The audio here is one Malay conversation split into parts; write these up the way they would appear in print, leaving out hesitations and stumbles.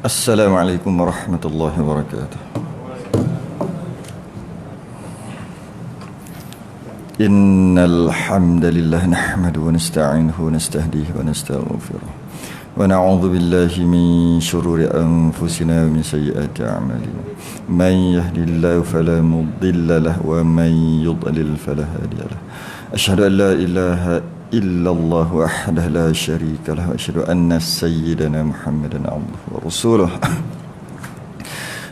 Assalamualaikum warahmatullahi wabarakatuh. Innal hamdalillah nahmaduhu wa nasta'inuhu wa nastahdihi wa nastaghfiruh. Wa na'udzu billahi min shururi anfusina wa min sayyiati a'malina. Man yahdihillahu fala mudilla lahu wa man yudlil fala hadiya lahu. Asyhadu an la ilaha illallah wahdahu la syarika lahu wa asyhadu anna sayyidana Muhammadan abduhu wa rasuluh.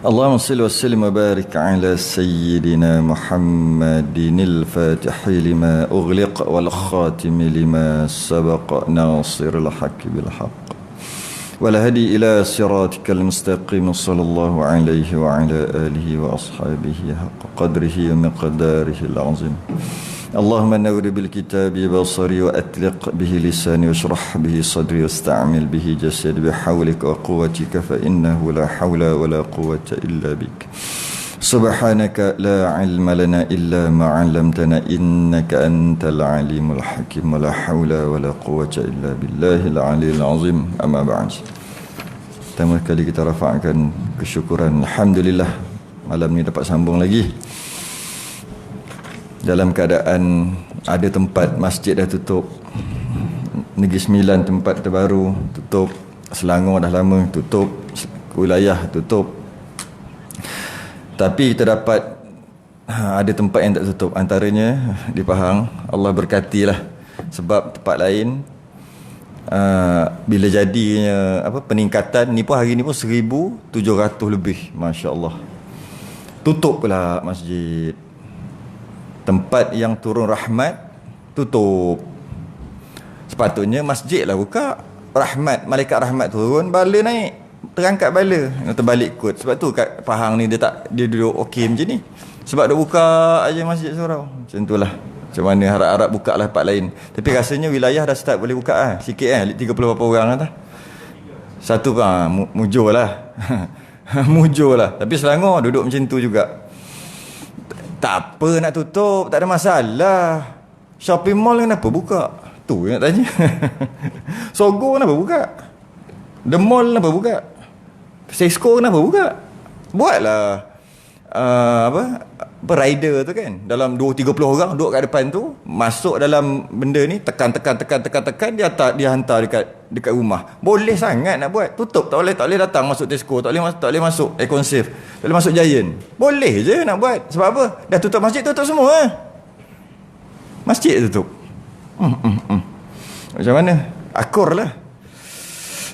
Allahumma salli wa sallim wa barik ala sayyidina Muhammadinil fatihi lima ughliq wal khatimi lima sabaq nasiril haqqi bil haqq wal hadi ila siratikal mustaqim sallallahu alaihi wa ala alihi wa ashabihi haqqa qadrihi wa miqdarihi al-azim. اللهم نور بالكتاب بصري وأطلق به لساني واشرح به صدري واستعمل به جسدي بحولك وقوتك فإنه لا حول ولا قوة إلا بك. سبحانك لا علم لنا إلا ما علمتنا إنك أنت العليم الحكيم ولا حول ولا قوة إلا بالله العلي العظيم. أما بعد. Pertama kali kita rafa'kan kesyukuran, alhamdulillah malam ni dapat sambung lagi. Dalam keadaan ada tempat masjid dah tutup, Negeri Sembilan tempat terbaru tutup, Selangor dah lama tutup, wilayah tutup. Tapi kita dapat ada tempat yang tak tutup, antaranya di Pahang. Allah berkatilah, sebab tempat lain bila jadinya peningkatan ni pun hari ni pun 1,700 lebih, masya-Allah. Tutup pula masjid. Tempat yang turun rahmat tutup. Sepatutnya masjid lah buka, rahmat, malaikat rahmat turun, bala naik, terangkat bala, terbalik kot. Sebab tu kat Pahang ni dia duduk okey macam ni, sebab dia buka aja masjid surau. Macam itulah. Macam mana harap-harap buka lah tempat lain. Tapi rasanya wilayah dah start boleh buka lah, sikit 30 berapa orang lah. Satu mujur lah. Mujur lah. Tapi Selangor duduk macam tu juga. Tak apa nak tutup, tak ada masalah. Shopping mall kenapa buka? Tu yang nak tanya. Sogo kenapa buka? The Mall kenapa buka? Sesko kenapa buka? Buatlah rider tu kan, dalam 2-30 orang duduk kat depan tu, masuk dalam benda ni, tekan dia hantar dekat rumah. Boleh sangat nak buat. Tutup tak boleh datang masuk Tesco, tak boleh masuk Econ Safe, tak boleh masuk Giant. Boleh je nak buat. Sebab apa? Dah tutup masjid, tutup semua. Masjid tutup. Macam mana? Akur lah.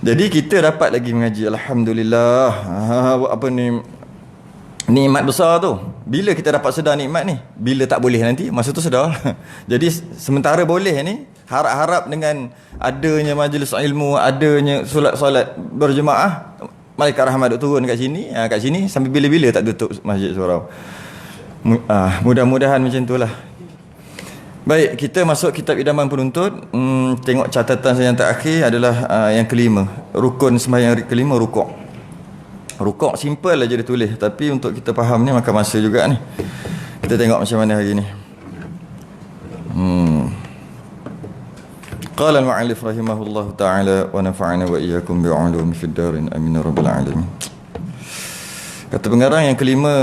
Jadi kita dapat lagi mengaji, alhamdulillah. Apa ni, nikmat besar tu. Bila kita dapat sedar nikmat ni? Bila tak boleh nanti, masa tu sedar. Jadi sementara boleh ni, harap-harap dengan adanya majlis ilmu, adanya solat berjemaah, malaikat rahmat duk turun kat sini sampai bila-bila tak tutup masjid surau. Mudah-mudahan macam itulah. Baik, kita masuk kitab Idaman Penuntut. Tengok catatan saya yang terakhir adalah yang kelima, rukun sembahyang kelima, rukuk. Rukuk simple aja dia tulis, tapi untuk kita faham ni makan masa juga ni. Kita tengok macam mana hari ni. Qala al-mu'allif rahimahullahu ta'ala wa nafa'ana wa iyyakum bi'ulumi fid darin amin ya rabbal alamin. Kata pengarang yang kelima,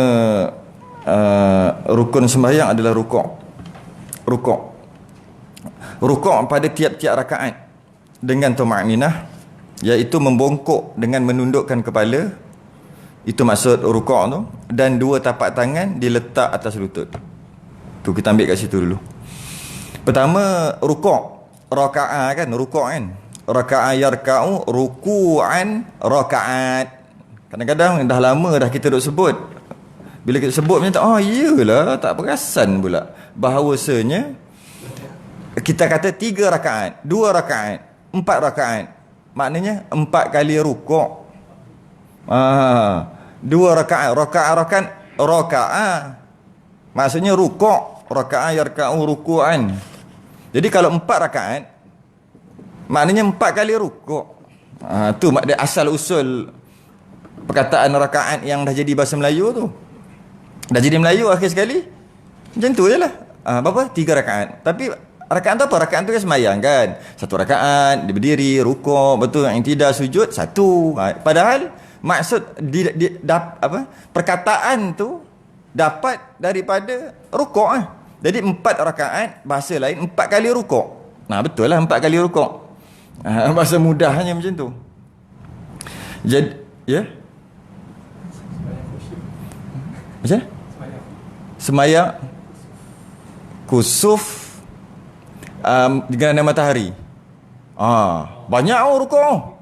rukun sembahyang adalah rukuk. Rukuk pada tiap-tiap rakaat dengan tuma'ninah, iaitu membongkok dengan menundukkan kepala. Itu maksud rukuk tu. Dan dua tapak tangan diletak atas lutut. Tu kita ambil kat situ dulu. Pertama, rukuk. Raka'ah kan, rukuk kan. Raka'ah yarka'u, ruku'an raka'at. Kadang-kadang dah lama dah kita duk sebut. Bila kita sebut macam tu, iyalah, tak perasan pula bahawasanya kita kata 3 rakaat, 2 rakaat, 4 rakaat. Maknanya 4 kali rukuk. 2 rakaat, rakaat. Maksudnya rukuk, rakaat yarka'u ruku'an. Jadi kalau 4 rakaat, maknanya 4 kali rukuk. Tu makna asal usul perkataan rakaat yang dah jadi bahasa Melayu tu. Dah jadi Melayu akhir sekali. Macam tu je lah. Berapa? 3 rakaat. Tapi Rakaat tu apa? Rakaat tu kan semayang kan. Satu rakaat, dia berdiri, rukuk, betul, i'tidal, sujud, satu. Padahal maksud perkataan tu dapat daripada rukuk Jadi 4 rakaat, bahasa lain 4 kali rukuk. Nah, betul lah 4 kali rukuk. Bahasa mudahnya macam tu. Jadi, ya? Macam? Semayang kusuf gerhana matahari. Banyak rukuk.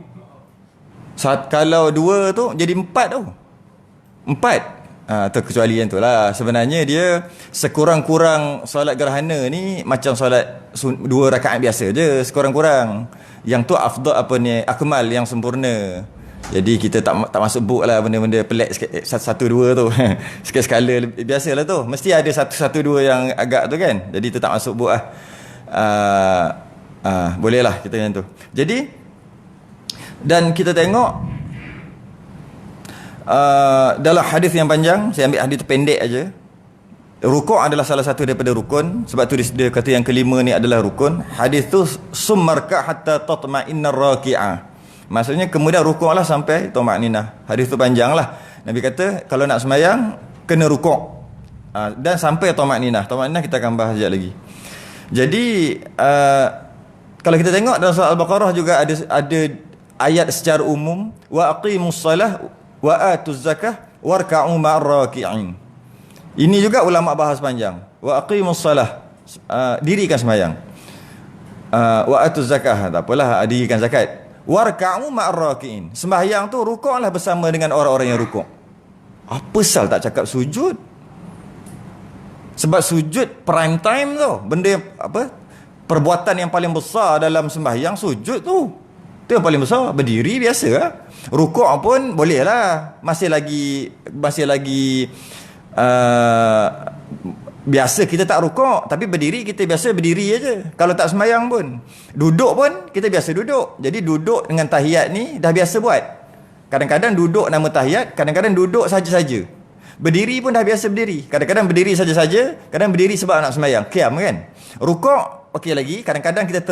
Kalau 2 tu jadi 4 tu. 4. Terkecuali yang tu lah. Sebenarnya dia sekurang-kurang solat gerhana ni macam solat 2 rakaat biasa je, sekurang-kurang. Yang tu afdal akmal, yang sempurna. Jadi kita tak masuk book lah benda-benda pelik sikit, 1-2 tu. Sekali-sekala biasalah tu. Mesti ada 1-2 yang agak tu kan. Jadi tu tak masuk book lah. Boleh lah kita yang tu. Jadi, dan kita tengok dalam hadis yang panjang, saya ambil hadis tu pendek aja. Rukuk adalah salah satu daripada rukun. Sebab tu dia kata yang kelima ni adalah rukun. Hadis tu summarka hatta tatma'inna raki'ah. Maksudnya kemudian rukuklah sampai tuma'ninah. Hadis tu panjang lah. Nabi kata kalau nak semayang kena rukuk dan sampai tuma'ninah. Tuma'ninah kita akan bahas sekejap lagi. Jadi kalau kita tengok dalam surah Al-Baqarah juga ada ayat secara umum, wa aqimus salah wa atuz zakah warka'u ma'ar raki'in. Ini juga ulama bahas panjang. Wa aqimus salah, dirikan sembahyang. Wa atuz zakah, tak apalah, dirikan zakat. Warka'u ma'ar raki'in. Sembahyang tu rukuklah bersama dengan orang-orang yang rukuk. Apa sal tak cakap sujud? Sebab sujud prime time tu. Benda perbuatan yang paling besar dalam sembahyang sujud tu. Tu yang paling besar. Berdiri biasa lah. Rukuk pun boleh lah. Masih lagi biasa kita tak rukuk, tapi berdiri kita biasa berdiri aja. Kalau tak sembahyang pun. Duduk pun kita biasa duduk. Jadi duduk dengan tahiyat ni dah biasa buat. Kadang-kadang duduk nama tahiyat, kadang-kadang duduk saja-saja. Berdiri pun dah biasa berdiri. Kadang-kadang berdiri saja-saja, kadang berdiri sebab nak sembahyang. Qiyam kan? Rukuk okey lagi, kadang-kadang kita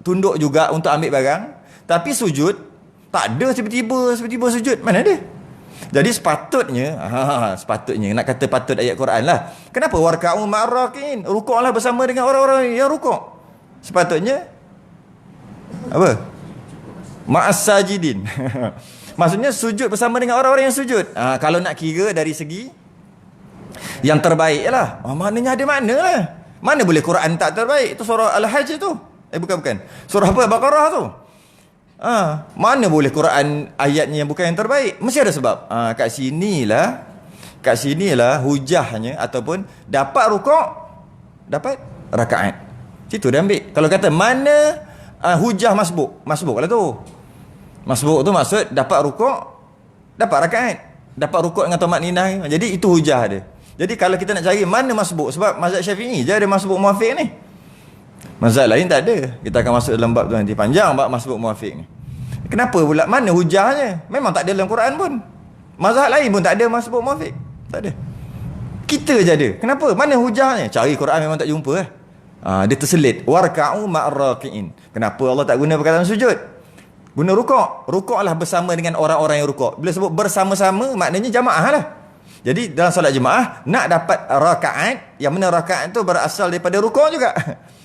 tunduk juga untuk ambil barang. Tapi sujud tak ada tiba-tiba sujud. Mana ada? Jadi sepatutnya nak kata patut ayat Quran lah. Kenapa warka'u ma'arrakin? Rukuklah bersama dengan orang-orang yang rukuk. Sepatutnya apa? Ma'as sajidin. Maksudnya sujud bersama dengan orang-orang yang sujud. Kalau nak kira dari segi yang terbaik lah. Maknanya ada makna lah. Mana boleh Quran tak terbaik? Itu surah Al-Hajj tu. Bukan. Surah apa? Baqarah tu. Mana boleh Quran ayatnya yang bukan yang terbaik? Mesti ada sebab. Kat sinilah hujahnya ataupun dapat rukuk, dapat rakaat. Situ dia ambil. Kalau kata mana hujah masbuk lah tu. Masbuk tu maksud dapat rukuk, dapat rakaat. Dapat rukuk dengan tuma'ninah. Jadi itu hujah dia. Jadi kalau kita nak cari mana masbuk, sebab mazhab Syafi'i je ada masbuk muafiq ni. Mazhab lain tak ada. Kita akan masuk dalam bab tu nanti. Panjang bab masbuk muafiq ni. Kenapa pula? Mana hujahnya? Memang tak ada dalam Quran pun. Mazhab lain pun tak ada masbuk muafiq. Tak ada. Kita je ada. Kenapa? Mana hujahnya? Cari Quran memang tak jumpa lah. Dia terselit. Warka'u ma'arraki'in. Kenapa Allah tak guna perkataan sujud? Guna rukuk. Rukuklah bersama dengan orang-orang yang rukuk. Bila sebut bersama-sama, maknanya jamaah lah. Jadi dalam solat jemaah, nak dapat rakaat, yang mana rakaat tu berasal daripada rukuk juga.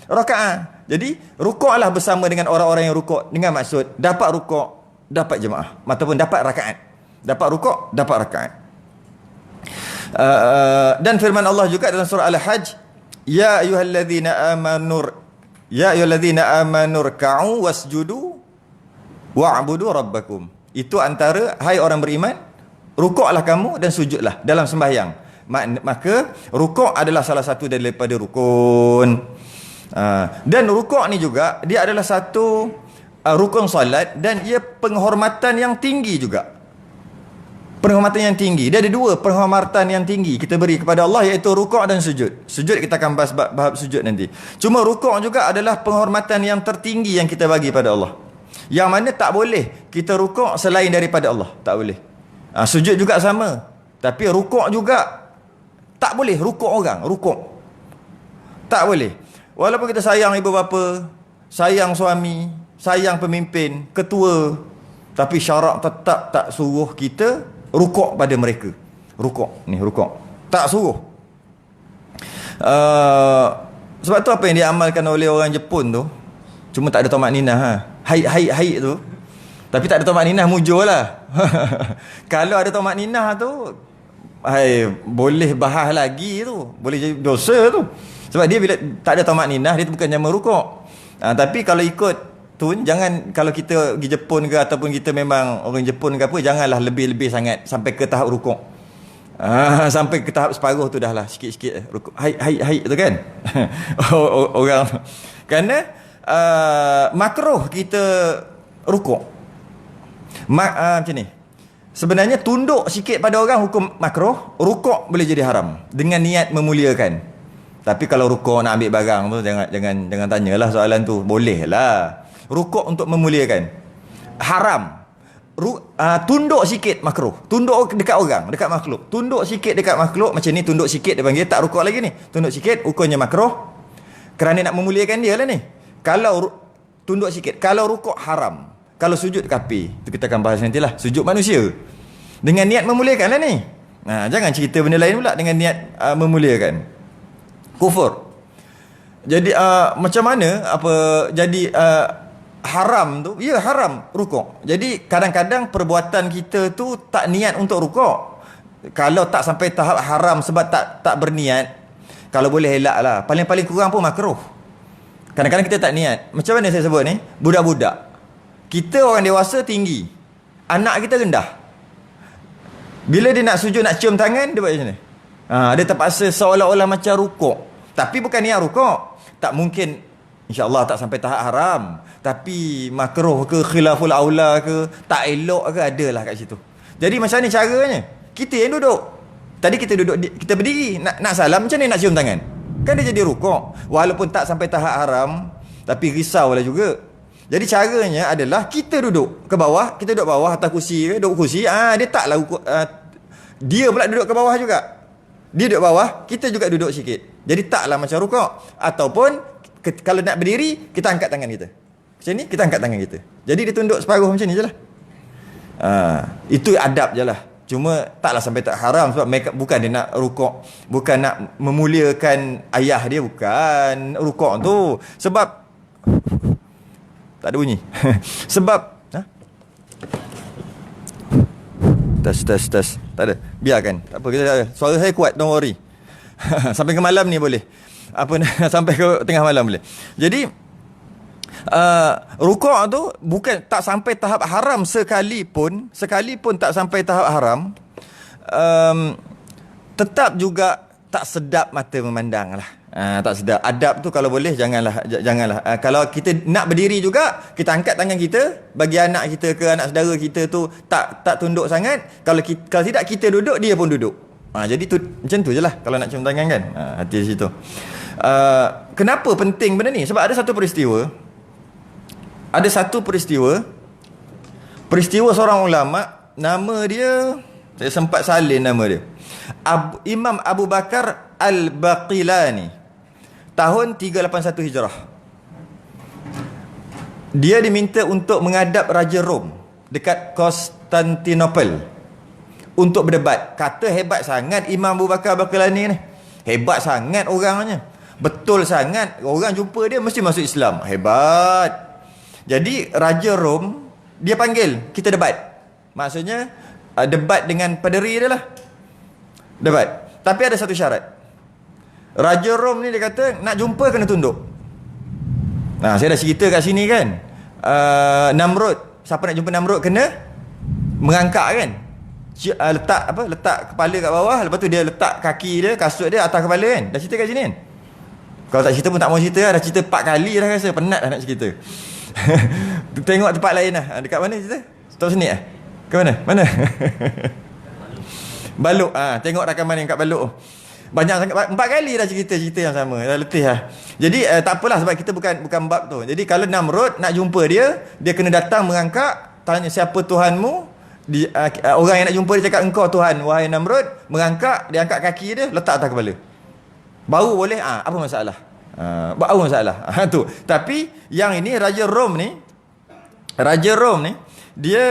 Rakaat. Jadi rukuklah bersama dengan orang-orang yang rukuk, dengan maksud dapat rukuk, dapat jemaah, ataupun dapat rakaat. Dapat rukuk, dapat rakaat. Dan firman Allah juga dalam surah Al-Hajj, ya ayyuhalladzina amanu rka'u wasjudu wa'budu rabbakum. Itu antara, hai orang beriman, rukuklah kamu dan sujudlah dalam sembahyang. Maka rukuk adalah salah satu daripada rukun. Dan rukuk ni juga dia adalah satu rukun solat, dan ia penghormatan yang tinggi juga. Penghormatan yang tinggi. Dia ada dua penghormatan yang tinggi kita beri kepada Allah, iaitu rukuk dan sujud. Sujud kita akan bahas bab sujud nanti. Cuma rukuk juga adalah penghormatan yang tertinggi yang kita bagi pada Allah, yang mana tak boleh kita rukuk selain daripada Allah. Tak boleh. Sujud juga sama. Tapi rukuk juga tak boleh rukuk orang. Rukuk tak boleh. Walaupun kita sayang ibu bapa, sayang suami, sayang pemimpin, ketua, tapi syarak tetap tak suruh kita rukuk pada mereka. Rukuk. Tak suruh. Sebab tu apa yang diamalkan oleh orang Jepun tu, cuma tak ada tamak ninah. Haid tu. Tapi tak ada tamak ninah, mujur lah. Kalau ada tamak ninah tu, boleh bahas lagi tu. Boleh jadi dosa tu. Sebab dia bila tak ada tamak ninah, dia bukannya merukuk. Tapi kalau ikut tu, jangan, kalau kita pergi Jepun ke ataupun kita memang orang Jepun ke apa, janganlah lebih-lebih sangat sampai ke tahap rukuk. Sampai ke tahap separuh tu dah lah, sikit-sikit rukuk. Haid tu kan. Orang kerana makruh kita rukuk. Macam ni. Sebenarnya tunduk sikit pada orang hukum makruh, rukuk boleh jadi haram dengan niat memuliakan. Tapi kalau rukuk nak ambil barang tu, jangan tanyalah soalan tu. Boleh lah. Rukuk untuk memuliakan. Haram. Tunduk sikit makruh. Tunduk dekat orang, dekat makhluk. Tunduk sikit dekat makhluk, macam ni tunduk sikit dia panggil, tak rukuk lagi ni. Tunduk sikit hukumnya makruh kerana nak memuliakan dia lah ni. Kalau tunduk sikit, kalau rukuk haram. Kalau sujud kafir, tu kita akan bahas nantilah. Sujud manusia dengan niat memuliakan lah ni. Jangan cerita benda lain pula dengan niat memuliakan. Kufur. Jadi macam mana jadi haram tu? Ya, haram rukuk. Jadi kadang-kadang perbuatan kita tu tak niat untuk rukuk. Kalau tak sampai tahap haram sebab tak berniat, kalau boleh elak lah. Paling-paling kurang pun makruh. Kadang-kadang kita tak niat. Macam mana saya sebut ni? Budak-budak. Kita orang dewasa tinggi, anak kita rendah. Bila dia nak sujud, nak cium tangan, dia buat macam ni. Dia terpaksa seolah-olah macam rukuk. Tapi bukan niat rukuk. Tak mungkin, insya-Allah tak sampai tahap haram. Tapi makruh ke, khilaful aula ke, tak elok ke, adalah kat situ. Jadi macam ni caranya. Kita yang duduk. Tadi kita duduk, kita berdiri. Nak salam, macam ni nak cium tangan? Kan dia jadi rukuk. Walaupun tak sampai tahap haram, tapi risaulah juga. Jadi caranya adalah kita duduk ke bawah, kita duduk bawah atas kursi ke, duduk kursi, dia taklah dia pula duduk ke bawah juga. Dia duduk bawah, kita juga duduk sikit. Jadi taklah macam rukuk. Ataupun kalau nak berdiri, kita angkat tangan kita. Macam ni, kita angkat tangan kita. Jadi dia tunduk separuh macam ni je lah. Itu adab je lah. Cuma taklah sampai tak haram, sebab mereka bukan dia nak rukuk, bukan nak memuliakan ayah dia, bukan rukuk tu. Sebab tak ada bunyi. Sebab tes. Tak ada. Biarkan. Tak apa, kita suara saya kuat, don't worry. Sampai ke malam ni boleh. Sampai ke tengah malam boleh. Jadi rukuk tu bukan tak sampai tahap haram sekalipun tak sampai tahap haram, tetap juga tak sedap mata memandang lah. Tak sedap. Adab tu kalau boleh janganlah. Kalau kita nak berdiri juga, kita angkat tangan kita, bagi anak kita ke anak saudara kita tu tak tunduk sangat. Kalau tidak kita duduk, dia pun duduk. Jadi tu macam tu je lah kalau nak cium tangan kan. Hati di situ. Kenapa penting benda ni? Sebab ada satu peristiwa seorang ulama, nama dia, saya sempat salin nama dia, Imam Abu Bakar Al-Baqilani, tahun 381 Hijrah. Dia diminta untuk menghadap Raja Rom dekat Konstantinopel untuk berdebat. Kata hebat sangat Imam Abu Bakar Al-Baqilani ni. Hebat sangat orangnya. Betul sangat. Orang jumpa dia mesti masuk Islam. Hebat. Jadi Raja Rom dia panggil, kita debat. Maksudnya debat dengan paderi dia lah. Debat. Tapi ada satu syarat. Raja Rom ni dia kata nak jumpa kena tunduk. Saya dah cerita kat sini kan. Namrud, siapa nak jumpa Namrud kena mengangkat kan. Letak kepala kat bawah, lepas tu dia letak kaki dia, kasut dia atas kepala kan. Dah cerita kat sini kan. Kalau tak cerita pun tak mau cerita lah. Dah cerita 4 kali dah rasa. Penat dah nak cerita. Tengok tempat lain lah. Dekat mana cerita? Tahu sini lah. Ke mana? Mana? Baluk. Tengok rakaman yang kat Baluk. Banyak sangat. 4 kali dah cerita yang sama. Dah letih lah. Jadi tak apalah sebab kita bukan bab tu. Jadi kalau Namrud nak jumpa dia kena datang mengangkat. Tanya siapa Tuhanmu. Orang yang nak jumpa dia cakap engkau Tuhan wahai Namrud. Mengangkat. Dia angkat kaki dia letak atas kepala. Baru boleh. Apa masalah? Baru masalah. Tu. Tapi yang ini Raja Rom ni dia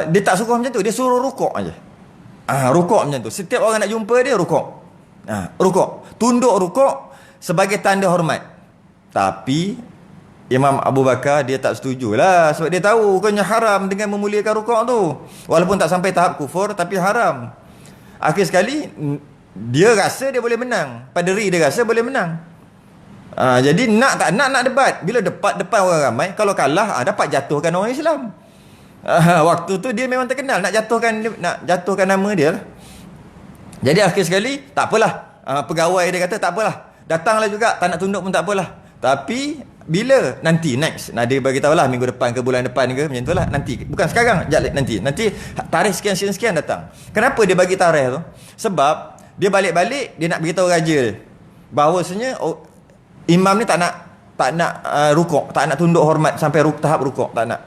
dia tak suruh macam tu, dia suruh rukuk aja. Rukuk macam tu. Setiap orang nak jumpa dia rukuk. Rukuk. Tunduk rukuk sebagai tanda hormat. Tapi Imam Abu Bakar dia tak setujulah, sebab dia tahu hukumnya haram dengan memuliakan rukuk tu. Walaupun tak sampai tahap kufur, tapi haram. Akhir sekali dia rasa dia boleh menang. Paderi dia rasa boleh menang. Jadi nak debat. Bila depan orang ramai, kalau kalah dapat jatuhkan orang Islam. Waktu tu dia memang terkenal nak jatuhkan nama dia lah. Jadi akhir sekali tak apalah. Pegawai dia kata tak apalah. Datanglah juga, tak nak tunduk pun tak apalah. Tapi bila nanti next, dia bagi tahulah minggu depan ke bulan depan ke macam itulah, nanti bukan sekarang, nanti tarikh sekian datang. Kenapa dia bagi tarikh tu? Sebab dia balik-balik dia nak beritahu raja dia bahawasanya imam ni tak nak rukuk, tak nak tunduk hormat sampai tahap rukuk, tak nak.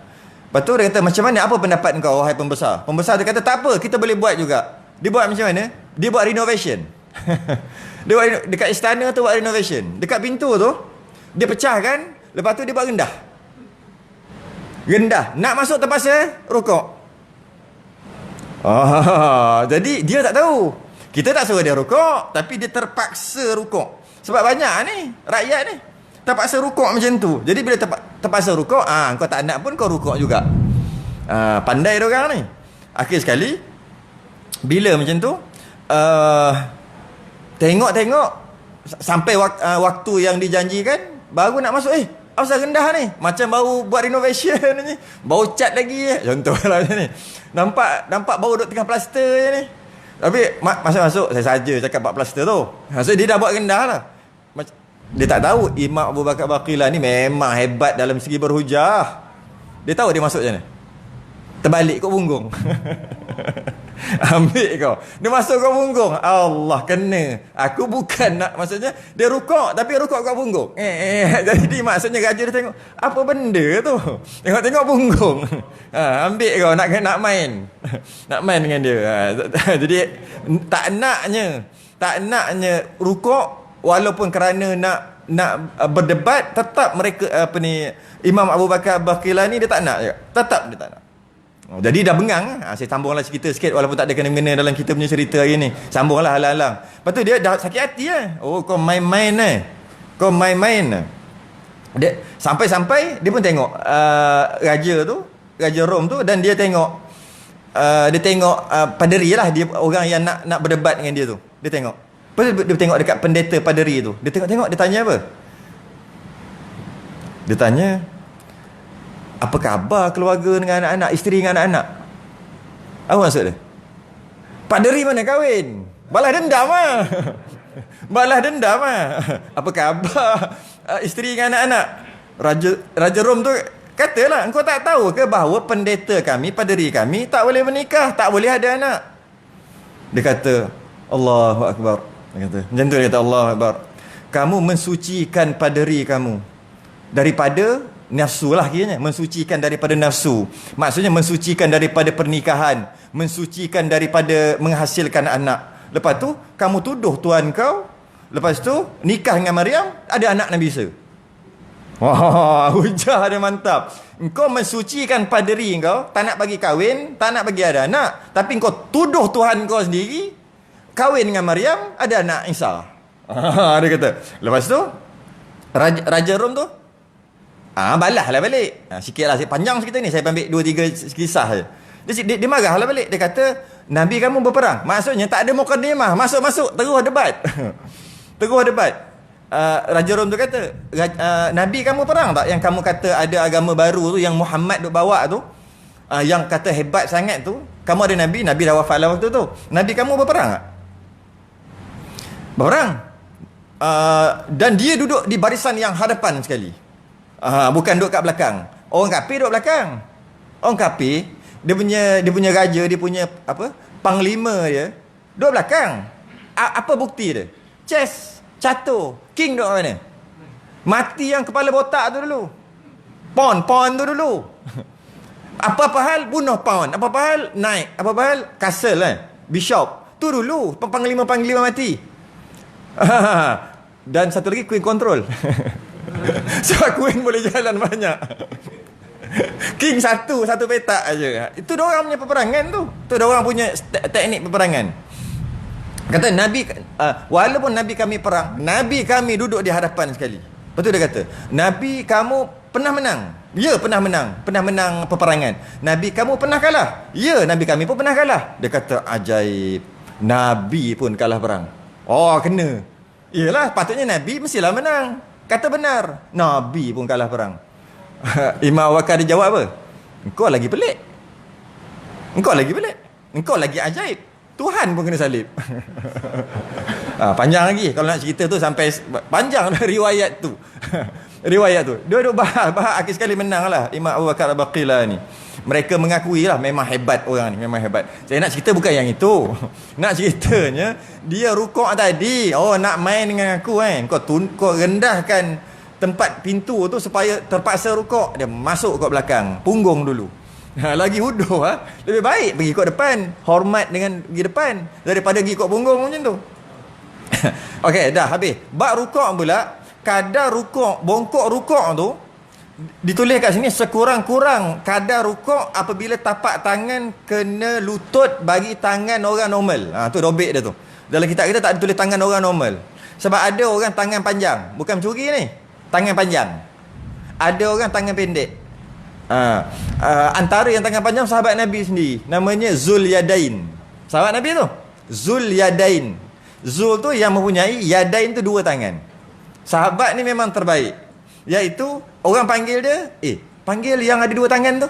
Lepas tu dia kata, macam mana, apa pendapat kau wahai pembesar? Pembesar dia kata tak apa, kita boleh buat juga. Dia buat macam mana? Dia buat renovation. Dia buat dekat istana tu, buat renovation. Dekat pintu tu dia pecahkan, lepas tu dia buat rendah. Nak masuk terpaksa rukuk. Jadi dia tak tahu. Kita tak suruh dia rukuk, tapi dia terpaksa rukuk. Sebab banyak ni rakyat ni terpaksa rukuk macam tu. Jadi bila terpaksa rukuk, kau tak nak pun kau rukuk juga. Pandai dia orang ni. Akhir sekali bila macam tu, tengok sampai waktu yang dijanjikan, baru nak masuk, asal rendah ni, macam baru buat renovation ni, baru cat lagi contohlah macam ni. Nampak baru duduk tengah plaster je ni. Tapi masa masuk saya saja cakap buat plaster tu. So dia dah buat rendah lah. Dia tak tahu Imam Abu Bakar Baqilani ni memang hebat dalam segi berhujah. Dia tahu dia masuk macam mana. Terbalik kau punggung. Ambil kau. Dia masuk kau punggung. Allah, kena. Aku bukan nak, maksudnya dia rukuk tapi rukuk kau punggung. Jadi maksudnya raja dia tengok, apa benda tu? Tengok punggung. Ambil kau, nak main. Nak main dengan dia. Jadi tak naknya rukuk, walaupun kerana nak berdebat, tetap mereka Imam Abu Bakar Baqilani dia tak nak juga. Tetap dia tak nak. Jadi dah bengang. Saya sambunglah cerita sikit, walaupun tak ada kena-mengena dalam kita punya cerita hari ni. Sambunglah halang-halang. Lepas tu dia dah sakit hati kau main-main Kau main-main dia, sampai-sampai dia pun tengok Raja Rom tu, dan dia tengok paderi lah, dia orang yang nak berdebat dengan dia tu. Dia tengok. Lepas tu dia tengok dekat pendeta paderi tu. Dia tengok, dia tanya apa? Dia tanya, apa khabar keluarga dengan anak-anak, isteri dengan anak-anak? Apa maksud dia? Paderi mana kahwin? Balas dendam Balas dendam Apa khabar isteri dengan anak-anak? Raja Rom tu katalah, engkau tak tahu ke bahawa pendeta kami, paderi kami tak boleh menikah, tak boleh ada anak? Dia kata, Allahu Akbar. Dia kata, macam tu dia kata, Allahu Akbar. Kamu mensucikan paderi kamu daripada nafsu lah kiranya. Mensucikan daripada nafsu. Maksudnya mensucikan daripada pernikahan, mensucikan daripada menghasilkan anak. Lepas tu kamu tuduh Tuhan kau, lepas tu nikah dengan Maryam, ada anak Nabi Isa. Wah, hujah dia mantap. Engkau mensucikan paderi kau, tak nak bagi kahwin, tak nak bagi ada anak, tapi engkau tuduh Tuhan kau sendiri kahwin dengan Maryam, ada anak Isa. Dia kata. Lepas tu Raja Rom tu balaslah balik. Sikitlah, panjang cerita ni, saya ambil 2-3 kisah saja. Dia marahlah balik. Dia kata, Nabi kamu berperang. Maksudnya tak ada mukadimah, masuk terus debat. Terus debat. Raja Rom tu kata, Nabi kamu perang tak? Yang kamu kata ada agama baru tu, yang Muhammad duk bawa tu, yang kata hebat sangat tu, kamu ada Nabi dah wafat lah waktu tu. Nabi kamu berperang tak? Berperang. Dan dia duduk di barisan yang hadapan sekali. Bukan duduk kat belakang. Orang kafir duduk belakang. Orang kafir, dia punya raja, dia punya panglima dia duduk belakang. Apa bukti dia? Chess, catur, king duduk mana? Mati yang kepala botak tu dulu. Pawn tu dulu. Apa-apa hal bunuh pawn, apa-apa hal naik, apa-apa hal castle bishop tu dulu. Panglima mati. Dan satu lagi queen control. Sebab queen boleh jalan banyak. King satu petak aja. Itu diorang punya peperangan tu. Tu diorang punya teknik peperangan. Kata Nabi, walaupun Nabi kami perang, Nabi kami duduk di hadapan sekali. Lepas tu dia kata, Nabi kamu pernah menang. Ya, pernah menang. Pernah menang peperangan. Nabi kamu pernah kalah. Ya, Nabi kami pun pernah kalah. Dia kata, ajaib. Nabi pun kalah perang. Oh, kena. Yelah, patutnya Nabi mestilah menang. Kata benar, Nabi pun kalah perang. Imam Abu Bakar dia jawab apa? Engkau lagi pelik. Engkau lagi pelik. Engkau lagi ajaib. Tuhan pun kena salib. Panjang lagi. Kalau nak cerita tu sampai panjang lah riwayat tu. Riwayat tu. Dia bahas akhir sekali menang lah Imam Abu Bakar Al-Baqillah ni. Mereka mengakui lah memang hebat orang ni. Memang hebat. Saya nak cerita bukan yang itu. Nak ceritanya dia rukuk tadi. Oh, nak main dengan aku kan. Kau rendahkan tempat pintu tu supaya terpaksa rukuk. Dia masuk kat belakang. Punggung dulu. Lagi huduh lebih baik pergi kat depan. Hormat dengan pergi depan daripada pergi kat punggung macam tu. Okey, dah habis. Bab rukuk pula, kadar rukuk, bongkok rukuk tu ditulis kat sini sekurang-kurang kadar rukuk apabila tapak tangan kena lutut bagi tangan orang normal. Tu dobek dia tu. Dalam kitab kita tak ditulis tangan orang normal. Sebab ada orang tangan panjang, bukan mencuri ni. Tangan panjang. Ada orang tangan pendek. Antara yang tangan panjang sahabat Nabi sendiri, namanya Zul Yadain. Sahabat Nabi tu Zul Yadain. Zul tu yang mempunyai, Yadain tu dua tangan. Sahabat ni memang terbaik. Iaitu orang panggil dia, panggil yang ada dua tangan tu.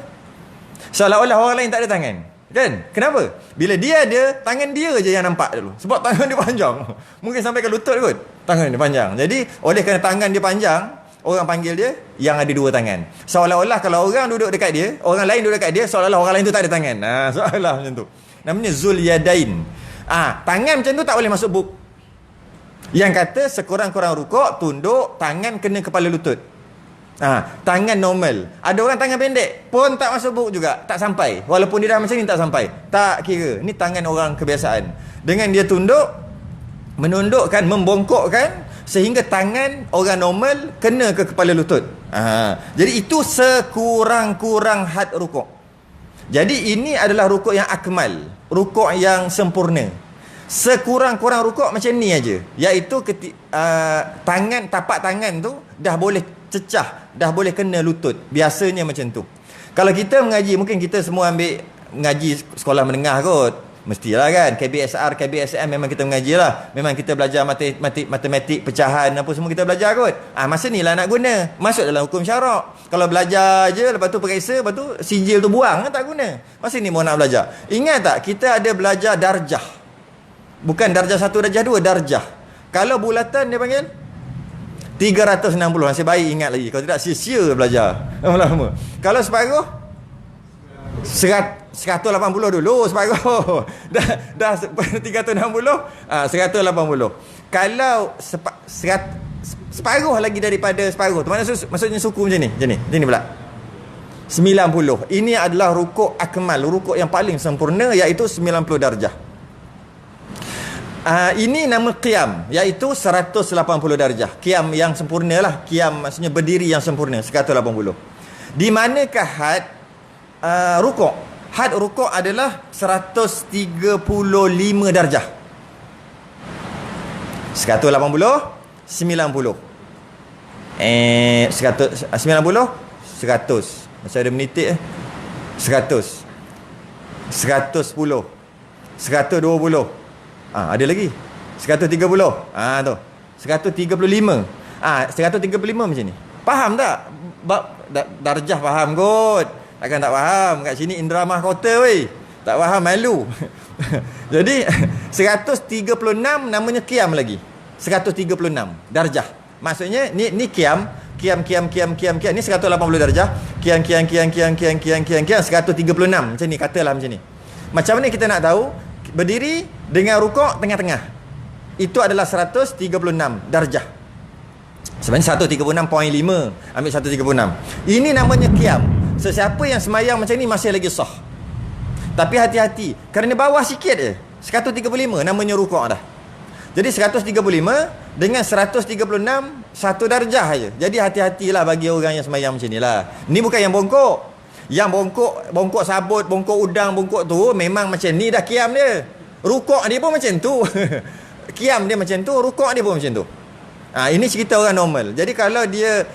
Seolah-olah orang lain tak ada tangan. Kan? Kenapa? Bila dia ada, tangan dia je yang nampak dulu. Sebab tangan dia panjang. Mungkin sampai ke lutut kot. Tangan dia panjang. Jadi, oleh kerana tangan dia panjang, orang panggil dia yang ada dua tangan. Seolah-olah kalau orang duduk dekat dia, orang lain duduk dekat dia, seolah-olah orang lain tu tak ada tangan. Seolah macam tu. Namanya Zul Yadain. Tangan macam tu tak boleh masuk buk. Yang kata sekurang-kurang rukuk, tunduk, tangan kena kepala lutut. Tangan normal. Ada orang tangan pendek pun tak masuk buk juga, tak sampai. Walaupun dia dah macam ni tak sampai. Tak kira. Ni tangan orang kebiasaan. Dengan dia tunduk, menundukkan, membongkokkan sehingga tangan orang normal kena ke kepala lutut. Jadi itu sekurang-kurang had rukuk. Jadi ini adalah rukuk yang akmal, rukuk yang sempurna. Sekurang-kurang rukuk macam ni aja, iaitu tangan, tapak tangan tu dah boleh cecah, dah boleh kena lutut. Biasanya macam tu. Kalau kita mengaji, mungkin kita semua ambil mengaji sekolah menengah kot. Mestilah kan, KBSR, KBSM memang kita mengaji lah. Memang kita belajar matematik, pecahan apa semua kita belajar kot. Masa ni lah nak guna. Masuk dalam hukum syarak. Kalau belajar je, lepas tu periksa, lepas tu sijil tu buang, tak guna. Masa ni mau nak belajar. Ingat tak, kita ada belajar darjah. Bukan darjah 1, darjah 2, darjah. Kalau bulatan dia panggil 360. Masih baik ingat lagi. Kalau tidak sia-sia belajar lama-lama. Kalau separuh 180 dulu separuh. dah 360, 180. Kalau separuh lagi daripada separuh tu, maksudnya suku macam ni pula 90. Ini adalah rukuk akmal, rukuk yang paling sempurna, iaitu 90 darjah. Ini nama qiyam, iaitu 180 darjah. Qiyam yang sempurna lah. Qiyam maksudnya berdiri yang sempurna, 180. Di manakah had rukuk? Had rukuk adalah 135 darjah. 180, 90. 190, 100. Masih ada menitik 100. 110. 120. Ada lagi 130. Tu 135. 135 macam ni. Faham tak? Darjah faham kot. Takkan tak faham. Kat sini indera mahkota weh. Tak faham malu. Jadi 136 namanya qiyam lagi. 136 darjah. Maksudnya ni qiyam. Qiyam ni 180 darjah. Qiyam 136. Macam ni, katalah macam ni. Macam mana kita nak tahu? Berdiri dengan rukuk tengah-tengah. Itu adalah 136 darjah. Sebenarnya 136.5. Ambil 136. Ini namanya qiyam. Sesiapa yang semayang macam ni masih lagi sah. Tapi hati-hati, kerana bawah sikit je, 135 namanya rukuk dah. Jadi 135 dengan 136 satu darjah aja. Jadi hati-hatilah bagi orang yang sembahyang macam nilah. Ni bukan yang bongkok. Yang bongkok sabut, bongkok udang, bongkok tu memang macam ni dah kiam dia. Rukuk dia pun macam tu. Kiam dia macam tu, rukuk dia pun macam tu. Ini cerita orang normal. Jadi kalau dia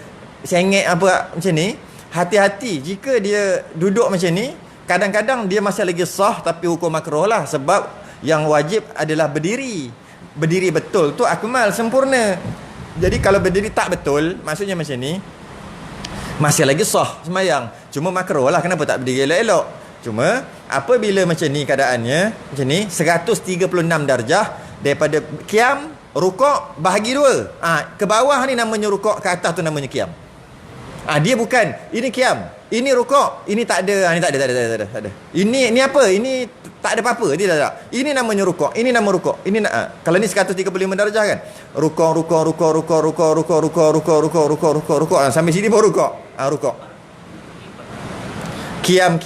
sengit apa macam ni, hati-hati jika dia duduk macam ni, kadang-kadang dia masih lagi sah tapi hukum makruh lah, sebab yang wajib adalah berdiri. Berdiri betul tu akmal, sempurna. Jadi kalau berdiri tak betul, maksudnya macam ni, masih lagi sah sembahyang. Cuma makruh lah, kenapa tak berdiri elok-elok. Cuma apabila macam ni keadaannya, macam ni 136 darjah daripada qiyam, rukuk bahagi dua. Ke bawah ni namanya rukuk, ke atas tu namanya qiyam. Dia bukan ini qiyam, ini rukuk, ini tak ada, ini tak ada. Ini apa? Ini tak ada apa-apa, dia tak. Ini namanya rukuk, ini nama rukuk. Ini kalau ni 135 darjah kan. Rukuk sampai sini baru rukuk. Rukuk. Qiyam.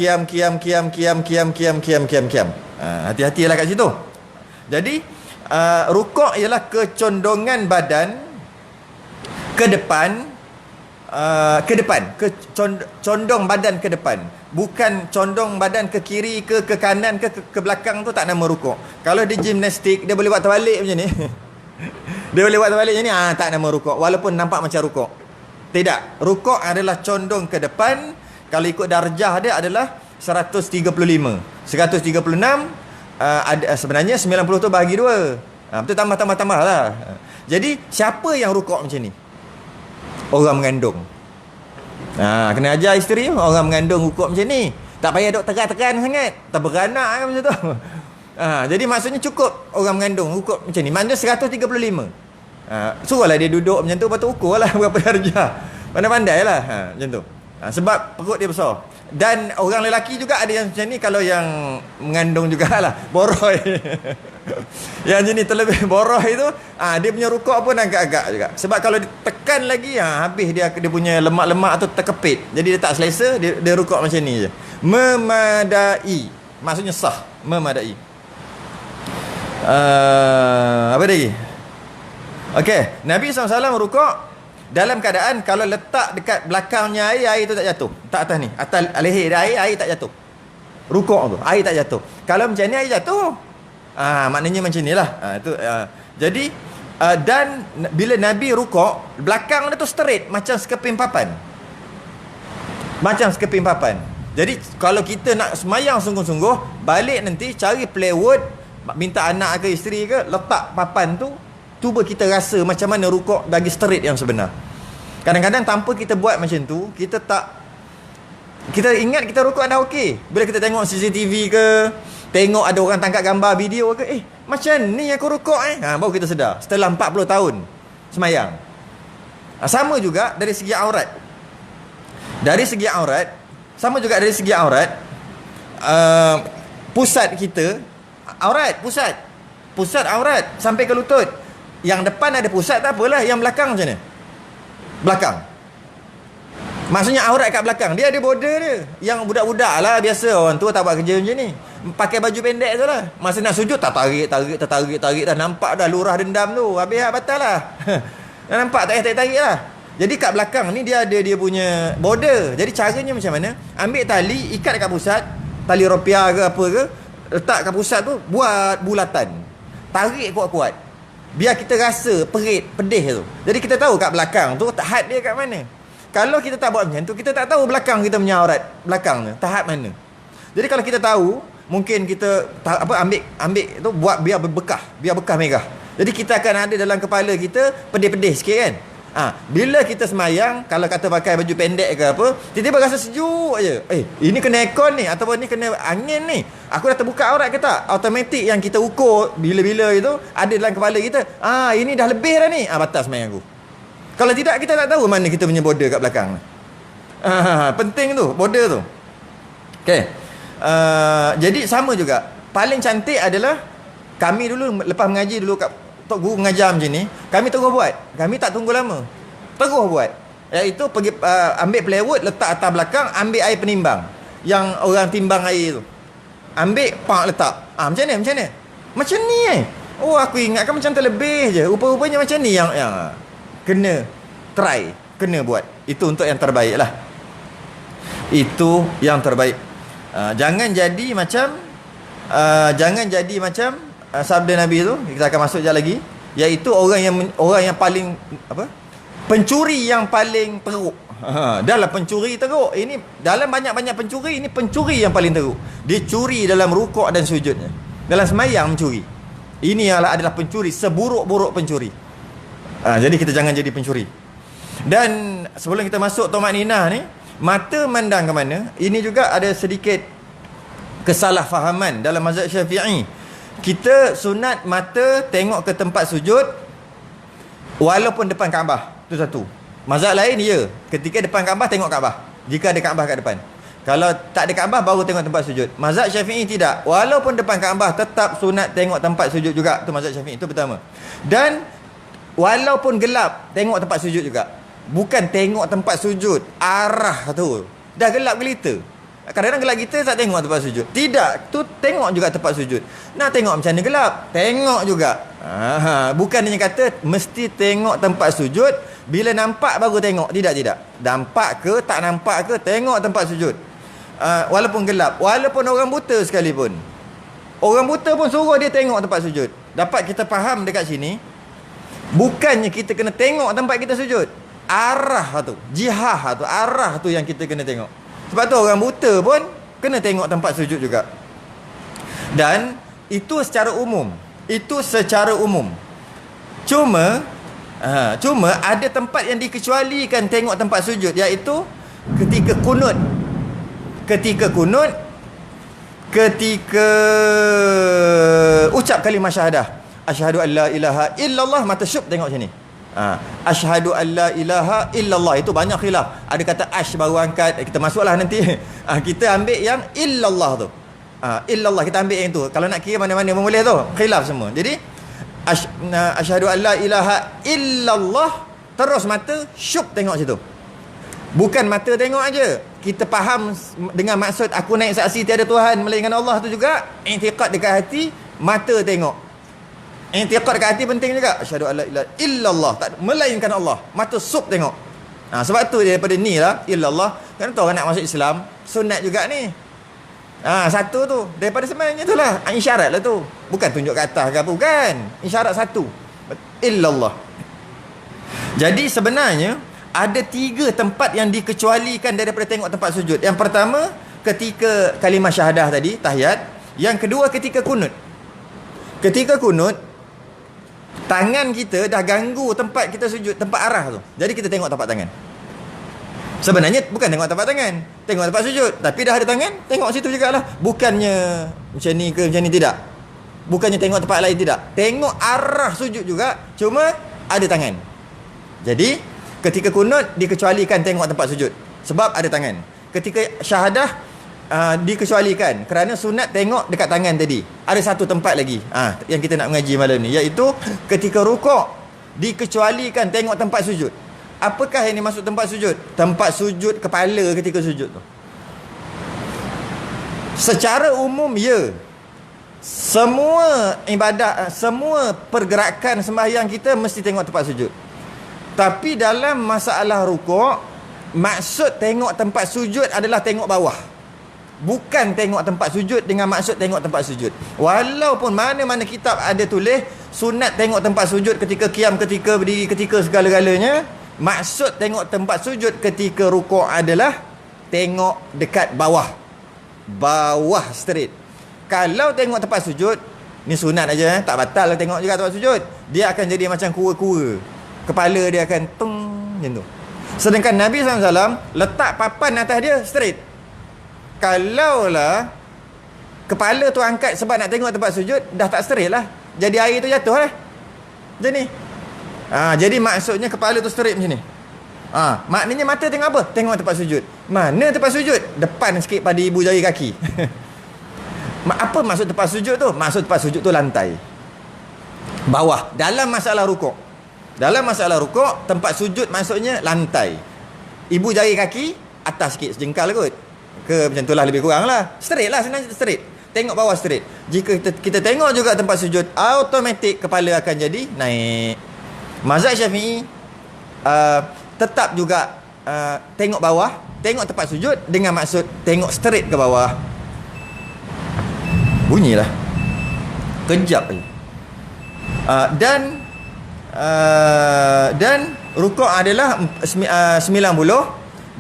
Hati-hatilah kat situ. Jadi rukuk ialah kecondongan badan ke depan, condong badan ke depan, bukan condong badan ke kiri ke kanan ke belakang. Tu tak nama rukuk. Kalau di gimnastik dia boleh buat terbalik macam ni. Dia boleh buat terbalik macam ni, tak nama rukuk, walaupun nampak macam rukuk. Tidak, rukuk adalah condong ke depan. Kalau ikut darjah dia adalah 136. 136 sebenarnya 90 tu bahagi dua. Betul, tambah lah. Jadi siapa yang rukuk macam ni? Orang mengandung. Kena ajar isteri orang mengandung rukuk macam ni. Tak payah duk tekan sangat, tak beranak kan macam tu. Jadi maksudnya cukup orang mengandung rukuk macam ni. Maknanya 135. Suruhlah dia duduk macam tu, lepas tu ukur lah berapa darjah. Pandai-pandai lah macam tu. Sebab perut dia besar. Dan orang lelaki juga ada yang macam ni. Kalau yang mengandung jugalah, boroi. Yang macam ni terlebih boroi tu, dia punya rukuk pun agak-agak juga. Sebab kalau ditekan lagi, habis dia punya lemak-lemak tu terkepit. Jadi dia tak selesa, dia rukuk macam ni je. Memadai, maksudnya sah. Memadai. Apa lagi? Okey, Nabi SAW rukuk dalam keadaan kalau letak dekat belakangnya air tu tak jatuh. Tak atas ni, atas leher dia air tak jatuh. Rukuk tu, air tak jatuh. Kalau macam ni air jatuh, maknanya macam ni lah. Jadi dan bila Nabi rukuk, belakang dia tu straight macam sekeping papan. Jadi kalau kita nak semayang sungguh-sungguh, balik nanti cari plywood, minta anak ke isteri ke, letak papan tu, cuba kita rasa macam mana rukuk bagi straight yang sebenar. Kadang-kadang tanpa kita buat macam tu, kita ingat kita rukuk dah okey. Bila kita tengok CCTV ke, tengok ada orang tangkap gambar video ke, macam ni aku rukuk baru kita sedar setelah 40 tahun semayang. Sama juga dari segi aurat. Sama juga dari segi aurat. Pusat kita aurat, pusat aurat sampai ke lutut. Yang depan ada pusat tak apalah, yang belakang macam mana? Belakang. Maksudnya aurat kat belakang. Dia ada border dia. Yang budak-budak lah, biasa orang tua tak buat kerja macam ni. Pakai baju pendek tu lah. Masa nak sujud tak tarik dah. Nampak dah lurah dendam tu. Habis batal lah. Dah nampak tak tarik lah. Jadi kat belakang ni dia ada dia punya border. Jadi caranya macam mana? Ambil tali, ikat dekat pusat, tali rupiah ke apa ke, letak kat pusat tu, buat bulatan. Tarik kuat-kuat. Biar kita rasa pedih tu. Jadi kita tahu kat belakang tu tahap dia kat mana. Kalau kita tak buat macam tu, kita tak tahu belakang kita punya aurat belakang tu tahap mana. Jadi kalau kita tahu, mungkin kita ambil tu, buat biar bekas merah. Jadi kita akan ada dalam kepala kita pedih-pedih sikit kan. Bila kita semayang, kalau kata pakai baju pendek ke apa, tiba-tiba rasa sejuk je. Ini kena aircon ni, ataupun ni kena angin ni. Aku dah terbuka aurat ke tak? Automatik yang kita ukur bila-bila itu ada dalam kepala kita. Ini dah lebih dah ni. Batas semayang aku. Kalau tidak, kita tak tahu mana kita punya border kat belakang. Penting tu, border tu. Okay. Jadi sama juga. Paling cantik adalah kami dulu lepas mengaji dulu kat Tok Guru mengajar macam ni, kami terus buat. Kami tak tunggu lama, terus buat. Iaitu pergi ambil plywood, letak atas belakang, ambil air penimbang yang orang timbang air tu, ambil letak. Macam ni Oh, aku ingatkan macam terlebih je. Rupa-rupanya macam ni yang kena try, kena buat. Itu untuk yang terbaik lah. Itu yang terbaik. Jangan jadi macam sabda Nabi tu, kita akan masuk sekejap lagi, iaitu orang yang paling pencuri yang paling teruk. Dalam pencuri teruk, ini dalam banyak-banyak pencuri, ini pencuri yang paling teruk. Dia curi dalam rukuk dan sujudnya. Dalam sembahyang mencuri. Ini adalah pencuri, seburuk-buruk pencuri. Jadi kita jangan jadi pencuri. Dan sebelum kita masuk tumaninah ni, mata mandang ke mana, ini juga ada sedikit kesalahfahaman dalam mazhab Syafi'i. Kita sunat mata tengok ke tempat sujud walaupun depan Kaabah. Itu satu. Mazhab lain ya, ketika depan Kaabah tengok Kaabah. Jika ada Kaabah kat depan. Kalau tak ada Kaabah baru tengok tempat sujud. Mazhab Syafi'i tidak. Walaupun depan Kaabah tetap sunat tengok tempat sujud juga. Itu mazhab Syafi'i, itu pertama. Dan walaupun gelap tengok tempat sujud juga. Bukan tengok tempat sujud arah tu. Dah gelap gelita. Kadang-kadang gelap kita tak tengok tempat sujud. Tidak, tu tengok juga tempat sujud. Nak tengok macam mana gelap, tengok juga. Bukan dia kata mesti tengok tempat sujud, bila nampak baru tengok. Tidak. Nampak ke tak nampak ke, tengok tempat sujud. Walaupun gelap, walaupun orang buta sekalipun. Orang buta pun suruh dia tengok tempat sujud. Dapat kita faham dekat sini, bukannya kita kena tengok tempat kita sujud. Arah tu, jihah tu, arah tu yang kita kena tengok. Sebab tu orang buta pun kena tengok tempat sujud juga. Dan itu secara umum. Cuma ada tempat yang dikecualikan tengok tempat sujud, iaitu ketika kunut. Ketika ucap kalimah syahadah, asyhadu an la ilaha illallah, mata syup tengok sini. Asyhadu an la ilaha illallah, itu banyak khilaf. Ada kata ash baru angkat, kita masuklah nanti. Kita ambil yang illallah tu. Illallah kita ambil yang tu. Kalau nak kira mana-mana pun boleh tu. Khilaf semua. Jadi asyhadu an la ilaha illallah, terus mata syup tengok situ. Bukan mata tengok aja. Kita faham dengan maksud aku naik saksi tiada Tuhan melainkan Allah tu juga. I'tiqad dekat hati, mata tengok. I'tiqad dekat hati penting juga. Asyhadu an la ilaha illallah, tak melainkan Allah. Mata sup tengok. Sebab tu daripada ni lah illallah. Kan tu orang nak masuk Islam, sunat juga ni. Satu tu daripada sebenarnya tu lah, isyarat lah tu. Bukan tunjuk ke atas ke apa, bukan. Isyarat satu, illallah. Jadi sebenarnya ada 3 tempat yang dikecualikan daripada tengok tempat sujud. Yang pertama ketika kalimah syahadah tadi, tahiyat. Yang kedua ketika kunut. Ketika kunut, tangan kita dah ganggu tempat kita sujud, tempat arah tu. Jadi kita tengok tempat tangan. Sebenarnya bukan tengok tempat tangan, tengok tempat sujud. Tapi dah ada tangan, tengok situ jugalah. Bukannya macam ni ke macam ni, tidak. Bukannya tengok tempat lain, tidak. Tengok arah sujud juga, cuma ada tangan. Jadi ketika kunut dikecualikan tengok tempat sujud sebab ada tangan. Ketika syahadah dikecualikan kerana sunat tengok dekat tangan tadi. Ada satu tempat lagi yang kita nak mengaji malam ni, iaitu ketika rukuk dikecualikan tengok tempat sujud. Apakah yang dimaksud tempat sujud? Tempat sujud kepala ketika sujud tu. Secara umum ya, semua ibadat, semua pergerakan sembahyang kita mesti tengok tempat sujud. Tapi dalam masalah rukuk, maksud tengok tempat sujud adalah tengok bawah. Bukan tengok tempat sujud dengan maksud tengok tempat sujud. Walaupun mana-mana kitab ada tulis sunat tengok tempat sujud ketika qiyam, ketika berdiri, ketika segala-galanya. Maksud tengok tempat sujud ketika rukuk adalah tengok dekat bawah. Bawah straight. Kalau tengok tempat sujud, ni sunat aja, tak batal tengok juga tempat sujud. Dia akan jadi macam kura-kura. Kepala dia akan tung macam tu. Sedangkan Nabi SAW letak papan atas dia straight. Kalaulah kepala tu angkat sebab nak tengok tempat sujud, dah tak straight lah. Jadi air tu jatuh lah. Macam ni. Jadi maksudnya kepala tu straight macam ni. Maknanya mata tengok apa? Tengok tempat sujud. Mana tempat sujud? Depan sikit pada ibu jari kaki. Apa maksud tempat sujud tu? Maksud tempat sujud tu lantai, bawah. Dalam masalah rukuk, tempat sujud maksudnya lantai. Ibu jari kaki atas sikit, sejengkal kot. Ke macam tu lah, lebih kurang lah. Straight lah, senang straight. tengok bawah straight. Jika kita tengok juga tempat sujud, automatik kepala akan jadi naik. Mazhab Syafi'i tetap juga tengok bawah, tengok tempat sujud dengan maksud tengok straight ke bawah. Bunyilah kejap je. Dan rukuk adalah 90.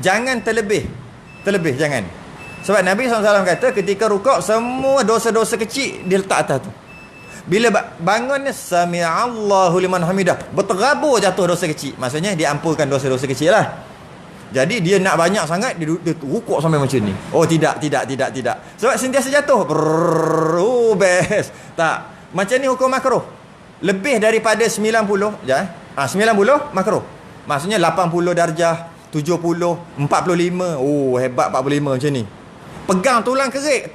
Jangan terlebih jangan. Sebab Nabi SAW kata ketika rukuk semua dosa-dosa kecil dia letak atas tu. Bila bangun ni sami'allahu liman hamidah, berterabur jatuh dosa kecil. Maksudnya dia ampunkan dosa-dosa kecil lah. Jadi dia nak banyak sangat, dia rukuk sampai macam ni. Oh tidak. Sebab sentiasa jatuh. Best. Tak. Macam ni hukum makruh. Lebih daripada 90 je. 90 makruh. Maksudnya 80 darjah, 70, 45. Oh hebat 45 macam ni. Pegang tulang kering.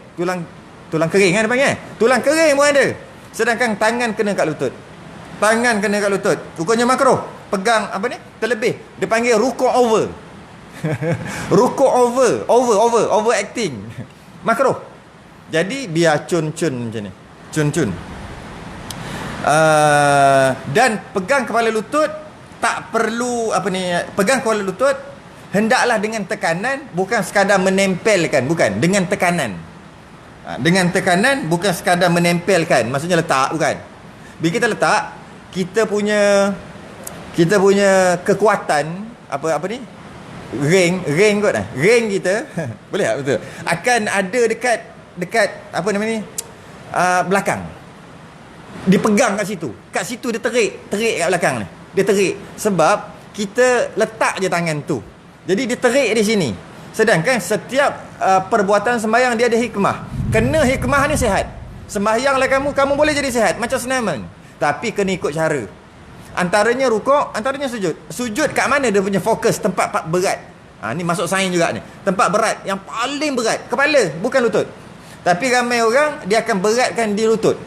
Tulang kering kan dia panggil. Tulang kering pun ada. Sedangkan tangan kena kat lutut. Rukuknya makruh. Pegang apa ni? Terlebih. Dia panggil rukuk over. Rukuk over acting. Makruh. Jadi biar cun-cun macam ni. Cun-cun. Dan pegang kepala lutut tak perlu apa ni, pegang kepala lutut hendaklah dengan tekanan, bukan sekadar menempelkan, bukan dengan tekanan. Dengan tekanan, bukan sekadar menempelkan, maksudnya letak, bukan. Bila kita letak, kita punya kekuatan apa ni? Ring kot dah. Ring kita boleh tak betul? Akan ada dekat apa nama ni? Belakang. Dipegang kat situ. Kat situ dia terik kat belakang ni. Dia terik sebab kita letak je tangan tu. Jadi dia terik di sini. Sedangkan setiap perbuatan sembahyang dia ada hikmah. Kena hikmah ni sihat. Sembahyanglah kamu boleh jadi sihat macam senaman. Tapi kena ikut cara. Antaranya rukuk, antaranya sujud. Sujud kat mana dia punya fokus, tempat berat. Ni masuk sains juga ni. Tempat berat yang paling berat, kepala, bukan lutut. Tapi ramai orang dia akan beratkan di lutut.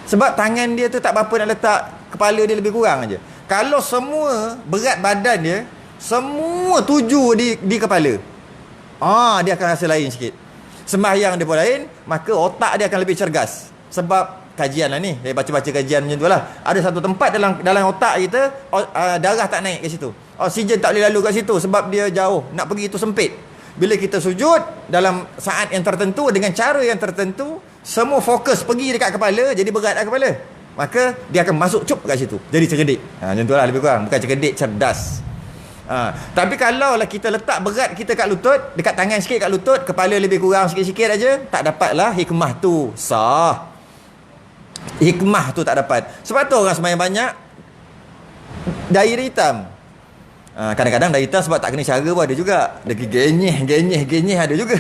Sebab tangan dia tu tak berapa nak letak, kepala dia lebih kurang aja. Kalau semua berat badan dia semua tuju di kepala, dia akan rasa lain sikit. Sembahyang dia pun lain, maka otak dia akan lebih cergas. Sebab kajian lah ni, saya baca-baca kajian macam tu lah. Ada satu tempat dalam otak kita, darah tak naik kat situ, oksigen tak boleh lalu kat situ sebab dia jauh, nak pergi itu sempit. Bila kita sujud dalam saat yang tertentu dengan cara yang tertentu, semua fokus pergi dekat kepala, jadi berat kat kepala, maka dia akan masuk cup kat situ, jadi cerdik. Macam tu lah lebih kurang, bukan cerdik, cerdas. Tapi kalau lah kita letak berat kita kat lutut, dekat tangan sikit kat lutut, kepala lebih kurang sikit-sikit aja, tak dapatlah hikmah tu sah. Hikmah tu tak dapat. Sebab tu orang sembahyang banyak dahi hitam. Kadang-kadang dahi hitam sebab tak kena cara pun ada juga. Dia genyeh ada juga.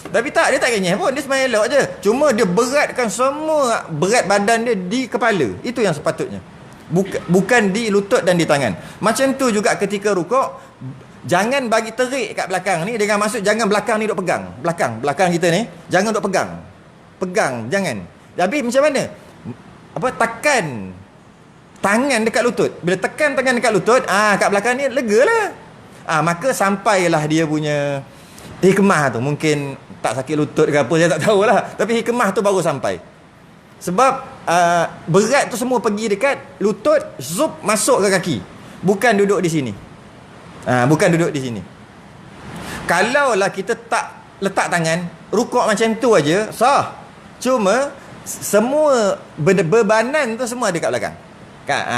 Tapi dia tak genyeh pun, dia sembahyang elok je. Cuma dia beratkan semua berat badan dia di kepala. Itu yang sepatutnya. Bukan di lutut dan di tangan. Macam tu juga ketika rukuk, jangan bagi terik kat belakang ni, dengan maksud jangan belakang ni duk pegang. Belakang kita ni jangan duk pegang, jangan. Tapi macam mana? Tekan tangan dekat lutut. Bila tekan tangan dekat lutut, kat belakang ni legalah. Maka sampailah dia punya hikmah tu. Mungkin tak sakit lutut ke apa, saya tak tahulah. Tapi hikmah tu baru sampai. Sebab berat tu semua pergi dekat lutut, zup masuk ke kaki. Bukan duduk di sini. Kalaulah kita tak letak tangan, rukuk macam tu aja sah. Cuma semua bebanan tu semua ada kat belakang.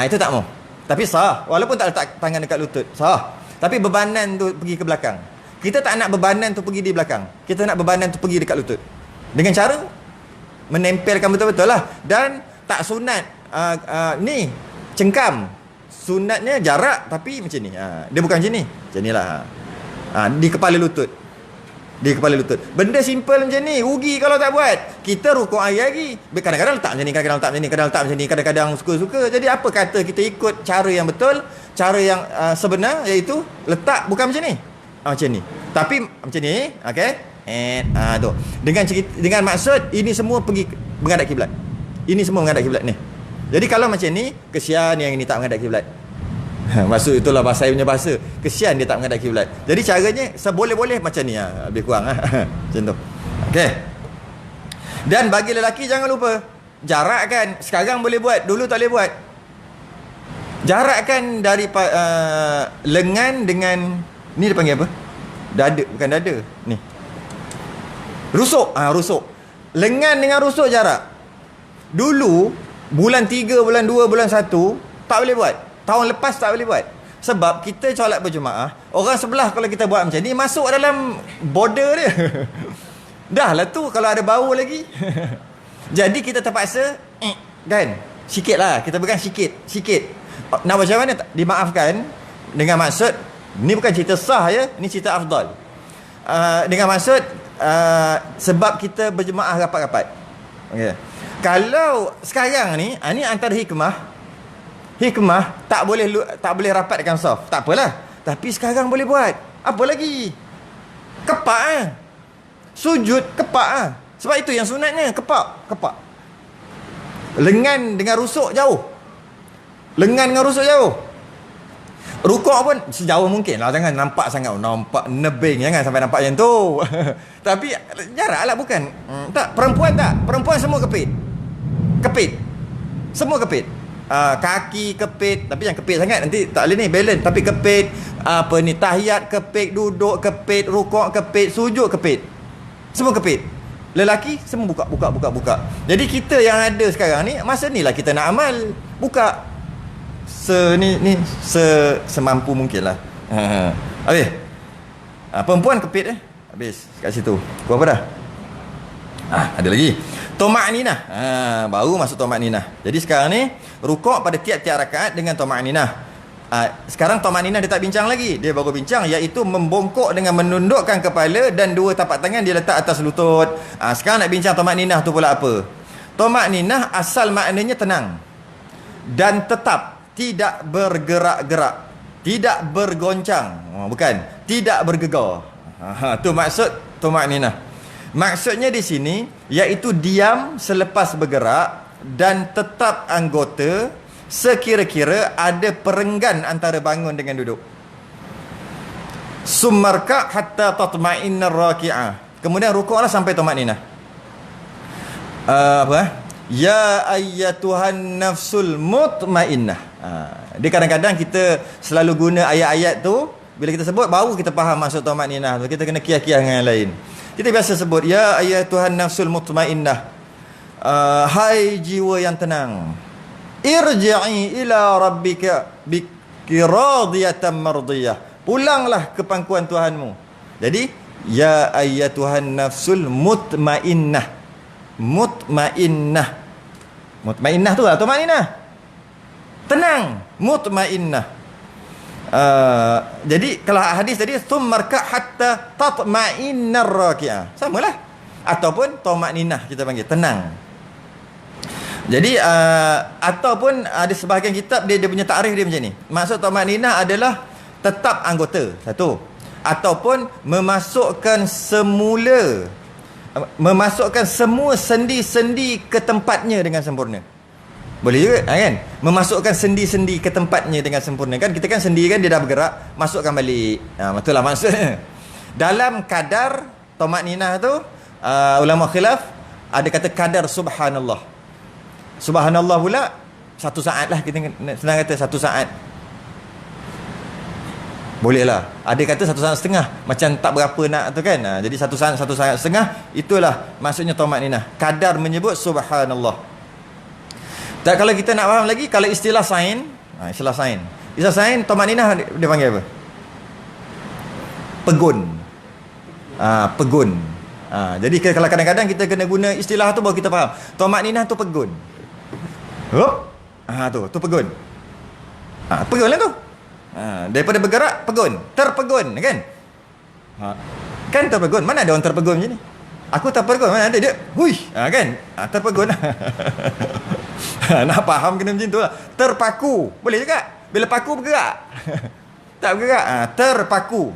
Itu tak mau. Tapi sah. Walaupun tak letak tangan dekat lutut, sah. Tapi bebanan tu pergi ke belakang. Kita tak nak bebanan tu pergi di belakang. Kita nak bebanan tu pergi dekat lutut. Dengan cara menempelkan betul-betul lah. Dan tak sunat ni cengkam. Sunatnya jarak tapi macam ni. Dia bukan macam ni. Macam ni lah. Di kepala lutut. Benda simple macam ni, rugi kalau tak buat. Kita rukuk hari-hari, kadang-kadang letak macam ni, kadang-kadang letak macam ni, kadang-kadang suka-suka. Jadi apa kata kita ikut cara yang betul, cara yang sebenar, iaitu letak bukan macam ni, macam ni, tapi macam ni, okey. Tu dengan maksud ini semua pergi menghadap kiblat. Ini semua menghadap kiblat ni. Jadi kalau macam ni, kesian yang ini tak menghadap kiblat. Maksud itulah bahasa punya bahasa. Kesian dia tak menghadap kiblat. Jadi caranya seboleh-boleh macam ni, lebih kurang macam tu. Okey. Dan bagi lelaki jangan lupa, jarakkan. Sekarang boleh buat, dulu tak boleh buat. Jarakkan dari lengan dengan, ni dia panggil apa? Dada, bukan dada. Ni. Rusuk. Rusuk. Lengan dengan rusuk jarak. Dulu, bulan 3, bulan 2, bulan 1, tak boleh buat. Tahun lepas tak boleh buat. Sebab kita solat berjemaah, orang sebelah kalau kita buat macam ni, masuk dalam border dia. Dah lah tu, kalau ada bau lagi. Jadi kita terpaksa, kan? Sikit lah, kita pegang sikit. Nak macam mana? Dimaafkan. Dengan maksud, ni bukan cerita sah ya, ni cerita afdal. Dengan maksud, sebab kita berjemaah rapat-rapat. Okay. Kalau sekarang ni, ni antara hikmah tak boleh rapat dengan saf. Tak apalah. Tapi sekarang boleh buat. Apa lagi? Kepak Sujud kepak Sebab itu yang sunatnya kepak. Lengan dengan rusuk jauh. Rukuk pun sejauh mungkin lah. Jangan nampak sangat. Nampak nebing. Jangan sampai nampak macam tu. Tapi jarak lah bukan. Tak. Perempuan semua kepit. Semua kepit. Kaki kepit. Tapi yang kepit sangat nanti tak boleh ni. Balance. Tapi kepit. Tahiyat kepit. Duduk kepit. Rukuk kepit. Sujud kepit. Semua kepit. Lelaki semua buka. Jadi kita yang ada sekarang ni, masa ni lah kita nak amal. Buka semampu mungkin lah. Habis. Perempuan kepit habis kat situ. Kau apa dah? Ada lagi. Toma'ninah. Baru masuk toma'ninah. Jadi sekarang ni rukuk pada tiap-tiap rakaat dengan toma'ninah. Sekarang toma'ninah dia tak bincang lagi. Dia baru bincang, iaitu membongkok dengan menundukkan kepala dan dua tapak tangan dia letak atas lutut. Sekarang nak bincang toma'ninah tu pula apa? Toma'ninah asal maknanya tenang dan tetap, tidak bergerak-gerak, tidak bergoncang. Bukan, tidak bergegar. Tu maksud toma'ninah. Maksudnya di sini iaitu diam selepas bergerak dan tetap anggota sekira-kira ada perenggan antara bangun dengan duduk. Summarka hatta tatma'inna raki'ah. Kemudian rukuklah sampai toma'ninah. Ya ayyatuhan nafsul mutmainnah. Dia kadang-kadang kita selalu guna ayat-ayat tu, bila kita sebut baru kita faham maksud toma'ninah tu. Kita kena kiyah-kiyah dengan yang lain. Kita biasa sebut ya ayyatuhan nafsul mutmainnah. Hai jiwa yang tenang, irji'i ila rabbika bikiradiyatan mardiyah. Pulanglah ke pangkuan Tuhanmu. Jadi ya ayyatuhan nafsul mutmainnah. Mutmainnah tu lah toma'ninah. Tenang, mutmainnah. Jadi kalau hadis tadi summarka hatta tatma'innar raki'ah, samalah. Ataupun toma'ninah kita panggil tenang. Jadi ataupun ada sebahagian kitab dia punya takrif dia macam ni. Maksud toma'ninah adalah tetap anggota, satu. Ataupun memasukkan semua sendi-sendi ke tempatnya dengan sempurna. Boleh juga kan? Memasukkan sendi-sendi ke tempatnya dengan sempurna. Kan kita kan sendi kan dia dah bergerak, masukkan balik. Itulah maksudnya. Dalam kadar toma'ninah tu ulama khilaf, ada kata kadar subhanallah. Subhanallah pula 1 saat lah, kita senang kata 1 saat. Boleh lah. Ada kata 1 saat setengah, macam tak berapa nak tu kan. Jadi 1 saat, 1 saat setengah, itulah maksudnya toma'ninah. Kadar menyebut subhanallah. Dan kalau kita nak faham lagi, kalau istilah sain, istilah sain toma'ninah dia panggil apa? Pegun. Pegun. Jadi kalau kadang-kadang kita kena guna istilah tu baru kita faham. Toma'ninah tu pegun. Tu pegun. Pegun lah tu. Daripada bergerak, pegun. Terpegun kan? Kan terpegun. Mana ada orang terpegun macam ni? Aku terpegun. Mana ada dia? Hui. Kan? Terpegun. Nak faham kena macam tu lah. Terpaku. Boleh juga. Bila paku bergerak. Tak bergerak. Terpaku.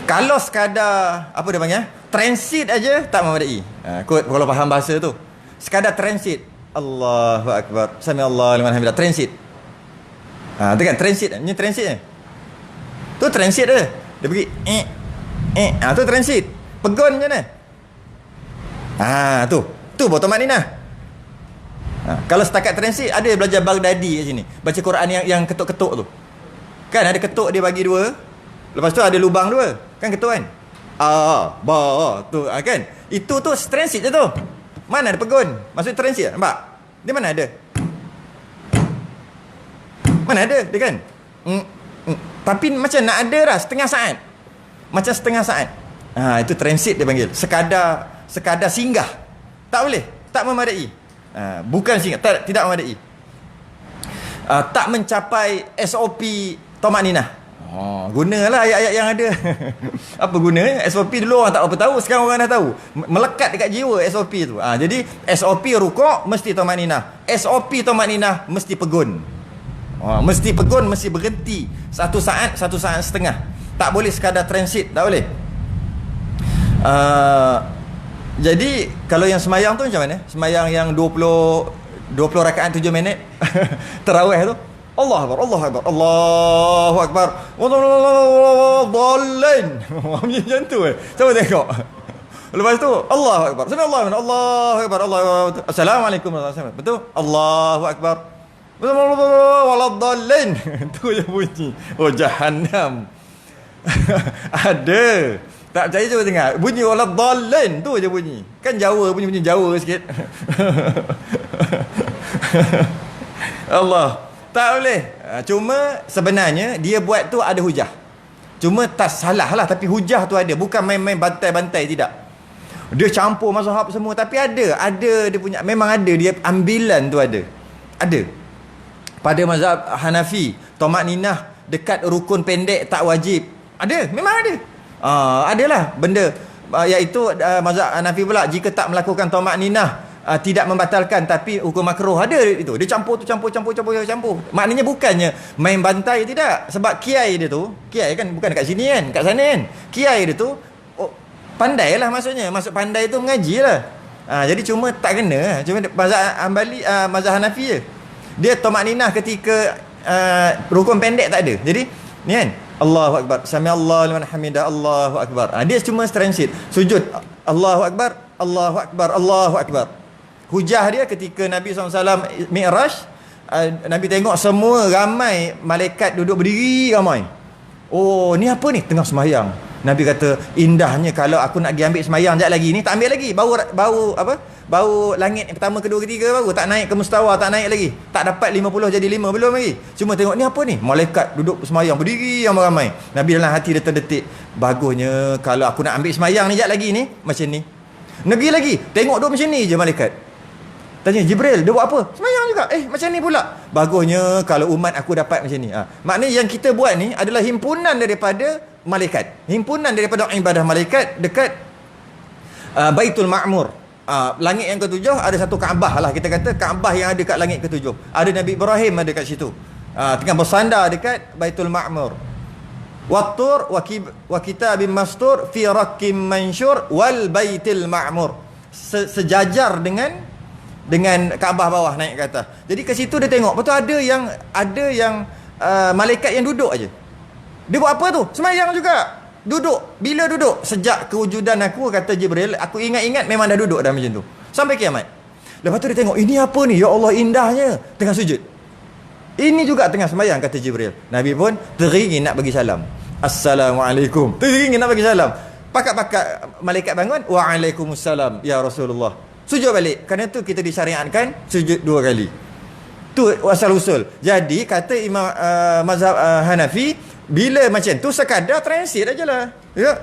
Kalau sekadar apa dia panggil? Transit aja tak memadai. Kalau faham bahasa tu. Sekadar transit. Allahu akbar. Sami Allahu liman hamidah. Transit. Tu kan transit. Ni transit ni. Tu transit dia. Dia pergi tu transit. Pegun macam mana? Tu baru tamak ninah. Kalau setakat transit, ada belajar Baghdadi kat sini, baca Quran yang ketuk-ketuk tu. Kan ada ketuk dia bagi dua, lepas tu ada lubang dua. Kan ketuk kan? Tu kan? Itu tu transit je tu. Mana ada pegun? Maksud transit, nampak? Dia mana ada? Mana ada dia kan? Tapi macam nak ada lah setengah saat. Macam setengah saat. Itu transit dia panggil. Sekadar singgah. Tak boleh, tak memadai. Bukan singgah, tidak memadai. Tak mencapai SOP tamak ninah. Gunalah ayat-ayat yang ada. Apa gunanya? SOP dulu orang tak apa tahu, sekarang orang dah tahu. Melekat dekat jiwa SOP tu. Jadi SOP rukuk mesti tamak ninah. SOP tamak ninah mesti pegun. Mesti pegun, mesti berhenti. Satu saat setengah. Tak boleh sekadar transit, tak boleh. Jadi kalau yang semayang tu macam mana? Semayang yang 20 rakaat 7 minit tarawih tu, Allahu Akbar, Allahu Akbar, Allahu Akbar, Dallin. Macam tu Cuba tengok. Lepas tu Allahu Akbar, Allahu Akbar, Allahu Akbar, Assalamualaikum warahmatullahi wabarakatuh. Betul? Allahu Akbar, Waladdallin. Tu je bunyi. Jahannam. Ada. Tak percaya cuba dengar. Bunyi Waladdallin tu je bunyi. Kan Jawa, bunyi Jawa sikit. Allah. Tak boleh. Cuma sebenarnya dia buat tu ada hujah. Cuma tak salah lah, tapi hujah tu ada. Bukan main-main bantai-bantai, tidak. Dia campur mazhab semua, tapi ada dia punya, memang ada dia ambilan tu ada. Pada mazhab Hanafi, tamak ninah dekat rukun pendek tak wajib. Memang ada. Adalah benda iaitu mazhab Hanafi pula, jika tak melakukan tamak ninah tidak membatalkan, tapi hukum makruh. Ada itu. Dia campur. Maknanya bukannya main bantai, tidak. Sebab kiai dia tu, kiai kan bukan dekat sini kan, kat sana kan. Kiai dia tu pandai lah maksudnya. Maksud pandai tu mengaji lah. Jadi cuma tak kena. Cuma mazhab Hanafi je. Dia tamak ninah ketika rukun pendek tak ada. Jadi ni kan, Allahu Akbar, samiallahu liman hamidah, Allahu Akbar. Dia cuma transit. Sujud, Allahu Akbar, Allahu Akbar, Allahu Akbar. Hujah dia ketika Nabi SAW Mi'raj, Nabi tengok semua ramai malaikat duduk berdiri ramai. Ni apa ni? Tengah semayang. Nabi kata, indahnya kalau aku nak pergi ambil semayang sekejap lagi ni, tak ambil lagi. Bau langit pertama, kedua, ketiga baru tak naik ke mustawa, tak naik lagi. Tak dapat 50 jadi 5 belum lagi. Cuma tengok ni apa ni? Malaikat duduk semayang berdiri ramai-ramai. Nabi dalam hati dia terdetik, bagusnya kalau aku nak ambil semayang ni sekejap lagi ni macam ni. Negeri lagi, tengok duduk macam ni je malaikat. Tanya Jibril, dia buat apa? Semayang juga. Macam ni pula. Bagusnya kalau umat aku dapat macam ni. Maknanya yang kita buat ni adalah himpunan daripada malaikat. Himpunan daripada ibadah malaikat dekat Baitul Ma'mur. Langit yang ketujuh ada satu Kaabah lah, kita kata Kaabah yang ada kat langit ketujuh. Ada Nabi Ibrahim ada kat situ. Tengah bersandar dekat Baitul Ma'mur. Wattur wa kitabim mastur fi rakim mansyur wal Baitil Ma'mur. Sejajar dengan Kaabah bawah naik ke atas. Jadi ke situ dia tengok, betul ada yang malaikat yang duduk aja. Dia buat apa tu? Semayang juga. Duduk. Bila duduk? Sejak kewujudan aku, kata Jibril, aku ingat-ingat memang dah duduk dah macam tu. Sampai kiamat. Lepas tu dia tengok, ini apa ni? Ya Allah, indahnya. Tengah sujud. Ini juga tengah semayang, kata Jibril. Nabi pun teringin nak bagi salam. Assalamualaikum. Teringin nak bagi salam. Pakat-pakat malaikat bangun. Waalaikumsalam ya Rasulullah. Sujud balik. Kerana tu kita disyariatkan sujud 2 kali. Tu asal usul. Jadi kata Imam mazhab Hanafi, bila macam tu sekadar transit ajalah. Ya.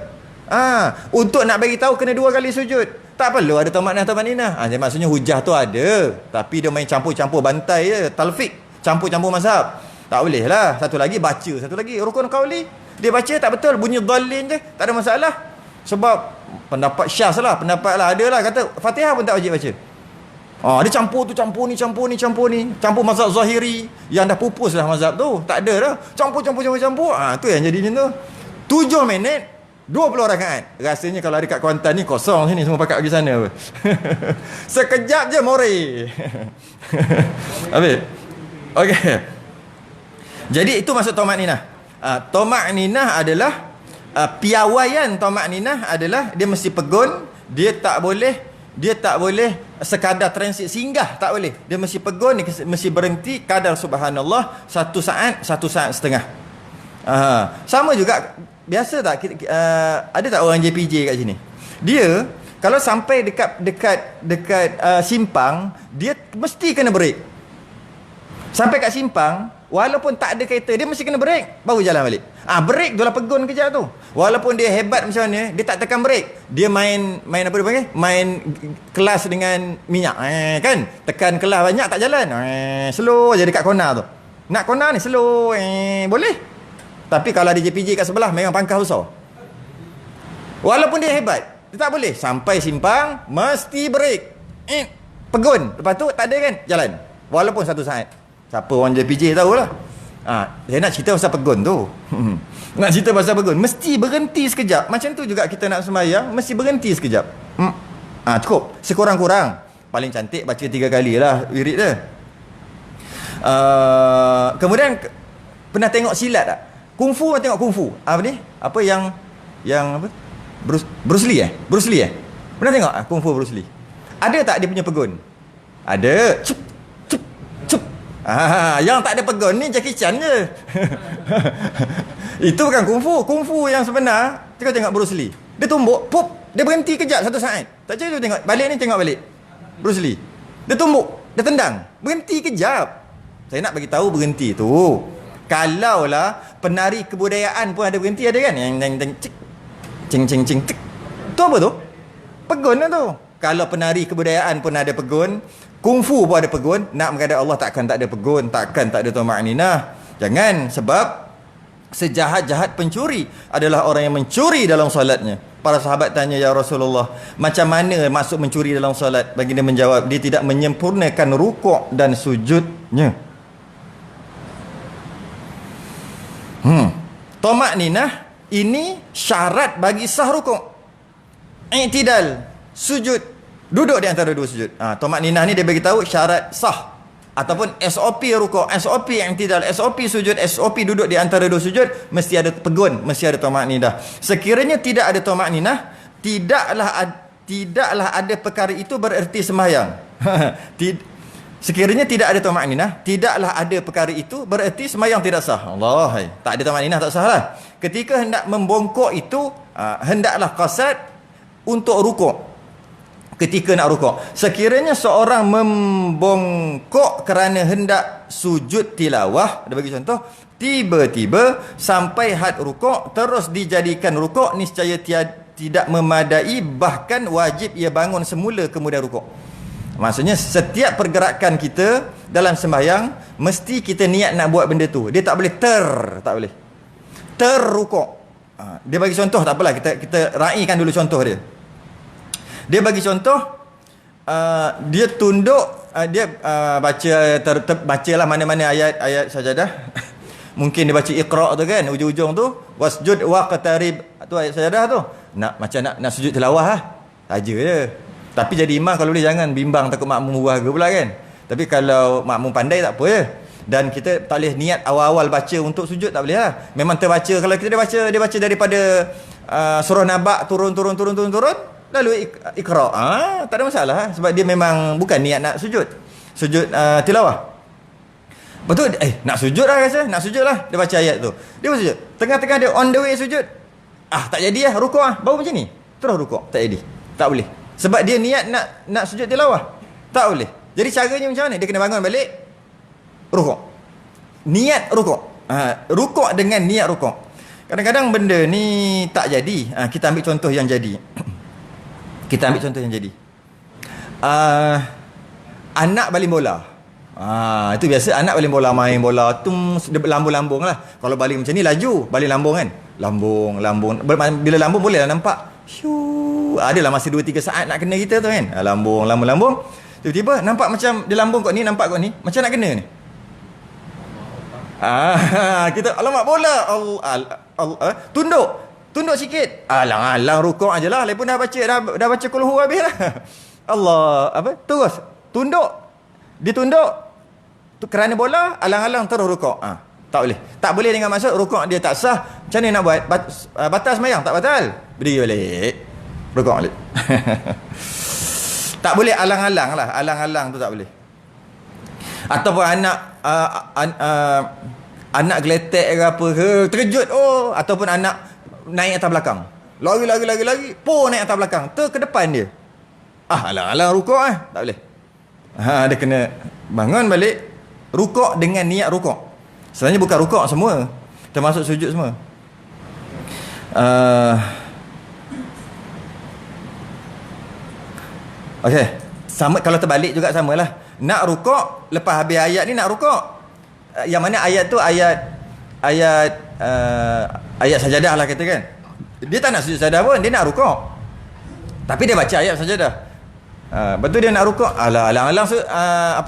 Untuk nak bagi tahu kena 2 kali sujud. Tak perlu ada tamak ninah. Maksudnya hujah tu ada, tapi dia main campur-campur bantai je, talfik, campur-campur mazhab. Tak boleh lah. Satu lagi baca, satu lagi rukun qauli. Dia baca tak betul, bunyi dallin je, tak ada masalah. Sebab pendapat Syaz lah, pendapat lah ada lah kata Fatihah pun tak wajib baca. Dia campur tu, campur ni. Campur mazhab Zahiri yang dah pupus dah mazhab tu. Tak ada dah. Campur. Tu yang jadi macam tu. 7 minit 20 rakaat. Rasanya kalau ada kat Kuantan ni kosong sini, semua pakat pergi sana. Sekejap je more. Habis. Okey. Jadi itu maksud tamak ninah. Tamak ninah adalah piawaian tamak ninah adalah dia mesti pegun, dia tak boleh dia tak boleh sekadar transit singgah, tak boleh. Dia mesti pegun, dia mesti berhenti kadar subhanallah 1 saat, 1 saat setengah. Sama juga, biasa tak ada tak orang JPJ kat sini? Dia kalau sampai dekat simpang, dia mesti kena break. Sampai kat simpang, walaupun tak ada kereta, dia mesti kena break baru jalan balik. Break tu lah pegun kejap tu. Walaupun dia hebat macam mana, dia tak tekan break. Dia main apa dia panggil? Main kelas dengan minyak. Kan? Tekan kelas banyak tak jalan. Slow je dekat corner tu. Nak corner ni slow. Boleh. Tapi kalau ada JPJ kat sebelah, memang pangkah besar. Walaupun dia hebat, dia tak boleh. Sampai simpang, mesti break. Pegun. Lepas tu tak ada kan? Jalan. Walaupun 1 saat. Siapa orang JPJ tahulah. Saya nak cerita pasal pegun tu. Nak cerita pasal pegun, mesti berhenti sekejap. Macam tu juga kita nak sembahyang, mesti berhenti sekejap. Cukup. Sekurang-kurang, paling cantik baca 3 kali lah wirid dia. Kemudian pernah tengok silat tak? Kungfu, tengok kungfu. Apa ni? Apa yang apa? Bruce Lee Bruce Lee Pernah tengok kungfu Bruce Lee? Ada tak dia punya pegun? Ada. Cup. Yang tak ada pegun ni Jackie Chan je. Itu bukan kungfu. Kungfu yang sebenar, kita tengok Bruce Lee, dia tumbuk, pop, dia berhenti kejap 1 saat. Tak macam tu, tengok balik ni, tengok balik Bruce Lee, dia tumbuk, dia tendang, berhenti kejap. Saya nak bagi tahu berhenti tu, kalaulah penari kebudayaan pun ada berhenti, ada kan? Yang cing. Tu apa tu? Pegun lah tu. Kalau penari kebudayaan pun ada pegun, kungfu pun ada pegun, nak menghadap Allah takkan tak ada pegun, takkan tak ada tuma'ninah. Jangan, sebab sejahat-jahat pencuri adalah orang yang mencuri dalam solatnya. Para sahabat tanya, ya Rasulullah, macam mana masuk mencuri dalam solat? Baginda menjawab, dia tidak menyempurnakan rukuk dan sujudnya. Tuma'ninah ini syarat bagi sah rukuk. I'tidal, sujud, duduk di antara 2 sujud. Tuma'ninah ni dia bagi tahu syarat sah ataupun SOP rukuk, SOP i'tidal, SOP sujud, SOP duduk di antara 2 sujud, mesti ada pegun, mesti ada tuma'ninah. Sekiranya tidak ada tuma'ninah, tidaklah ada perkara itu bererti sembahyang. Sekiranya tidak ada tuma'ninah, tidaklah ada perkara itu bererti sembahyang tidak sah. Allah, tak ada tuma'ninah tak sah lah. Ketika hendak membongkok itu, hendaklah qasad untuk rukuk. Ketika nak rukuk, sekiranya seorang membongkok kerana hendak sujud tilawah, ada bagi contoh, tiba-tiba sampai had rukuk terus dijadikan rukuk, niscaya tidak memadai, bahkan wajib ia bangun semula kemudian rukuk. Maksudnya setiap pergerakan kita dalam sembahyang mesti kita niat nak buat benda tu. Dia tak boleh terrukuk. Dia bagi contoh, tak apalah, kita raikan dulu contoh dia. Dia bagi contoh, dia tunduk, dia bacalah mana-mana ayat sajadah. Mungkin dia baca Iqra' tu kan, ujung-ujung tu wasjud waqtarib, tu ayat sajadah tu. Nak sujud tilawah lah, saja je. Tapi jadi imam kalau boleh jangan bimbang, takut makmum hura-hara pula kan. Tapi kalau makmum pandai tak apa je. Dan kita tak boleh niat awal-awal baca untuk sujud, tak boleh lah. Memang terbaca, kalau kita dia baca daripada surah Naba turun lalu Iqra', tak ada masalah, sebab dia memang bukan niat nak sujud tilawah. Betul, nak sujud lah rasa, nak sujud lah, dia baca ayat tu, dia sujud, tengah-tengah dia on the way sujud, tak jadi lah, rukuk baru macam ni, terus rukuk, tak jadi, tak boleh, sebab dia niat nak sujud tilawah, tak boleh. Jadi caranya macam mana? Dia kena bangun balik, rukuk, niat rukuk, rukuk dengan niat rukuk. Kadang-kadang benda ni tak jadi. Kita ambil contoh yang jadi. Anak baling bola. Itu biasa, anak baling bola, main bola tu lambung-lambung lah. Kalau baling macam ni laju, baling lambung kan, lambung. Bila lambung boleh lah nampak, adalah masa 2-3 saat nak kena kita tu kan, lambung. Tiba-tiba nampak macam dia lambung kot ni, nampak kot ni, macam nak kena ni. Kita alamak bola, tunduk sikit, alang-alang rukuk aje lah, lepas dah baca qul huwa habis lah. Allah, terus ditunduk kerana bola, alang-alang terus rukuk. Tak boleh dengan maksud rukuk dia tak sah. Macam mana nak buat? Batal sembahyang? Tak batal, berdiri balik, rukuk balik. Tak boleh alang-alang lah. Alang-alang tu tak boleh. Ataupun anak geletek ke apa ke, terkejut, ataupun anak naik atas belakang, lagi, naik atas belakang, ke depan dia. Alang-alang rukuk tak boleh. Dia kena bangun balik, rukuk dengan niat rukuk. Sebenarnya bukan rukuk semua, termasuk sujud semua. Okey, sama kalau terbalik juga samalah. Nak rukuk, lepas habis ayat ni nak rukuk. Yang mana ayat tu ayat sajadah lah kata kan. Dia tak nak sujud sajadah pun, dia nak rukuk. Tapi dia baca ayat sajadah. Betul dia nak rukuk, alang-alang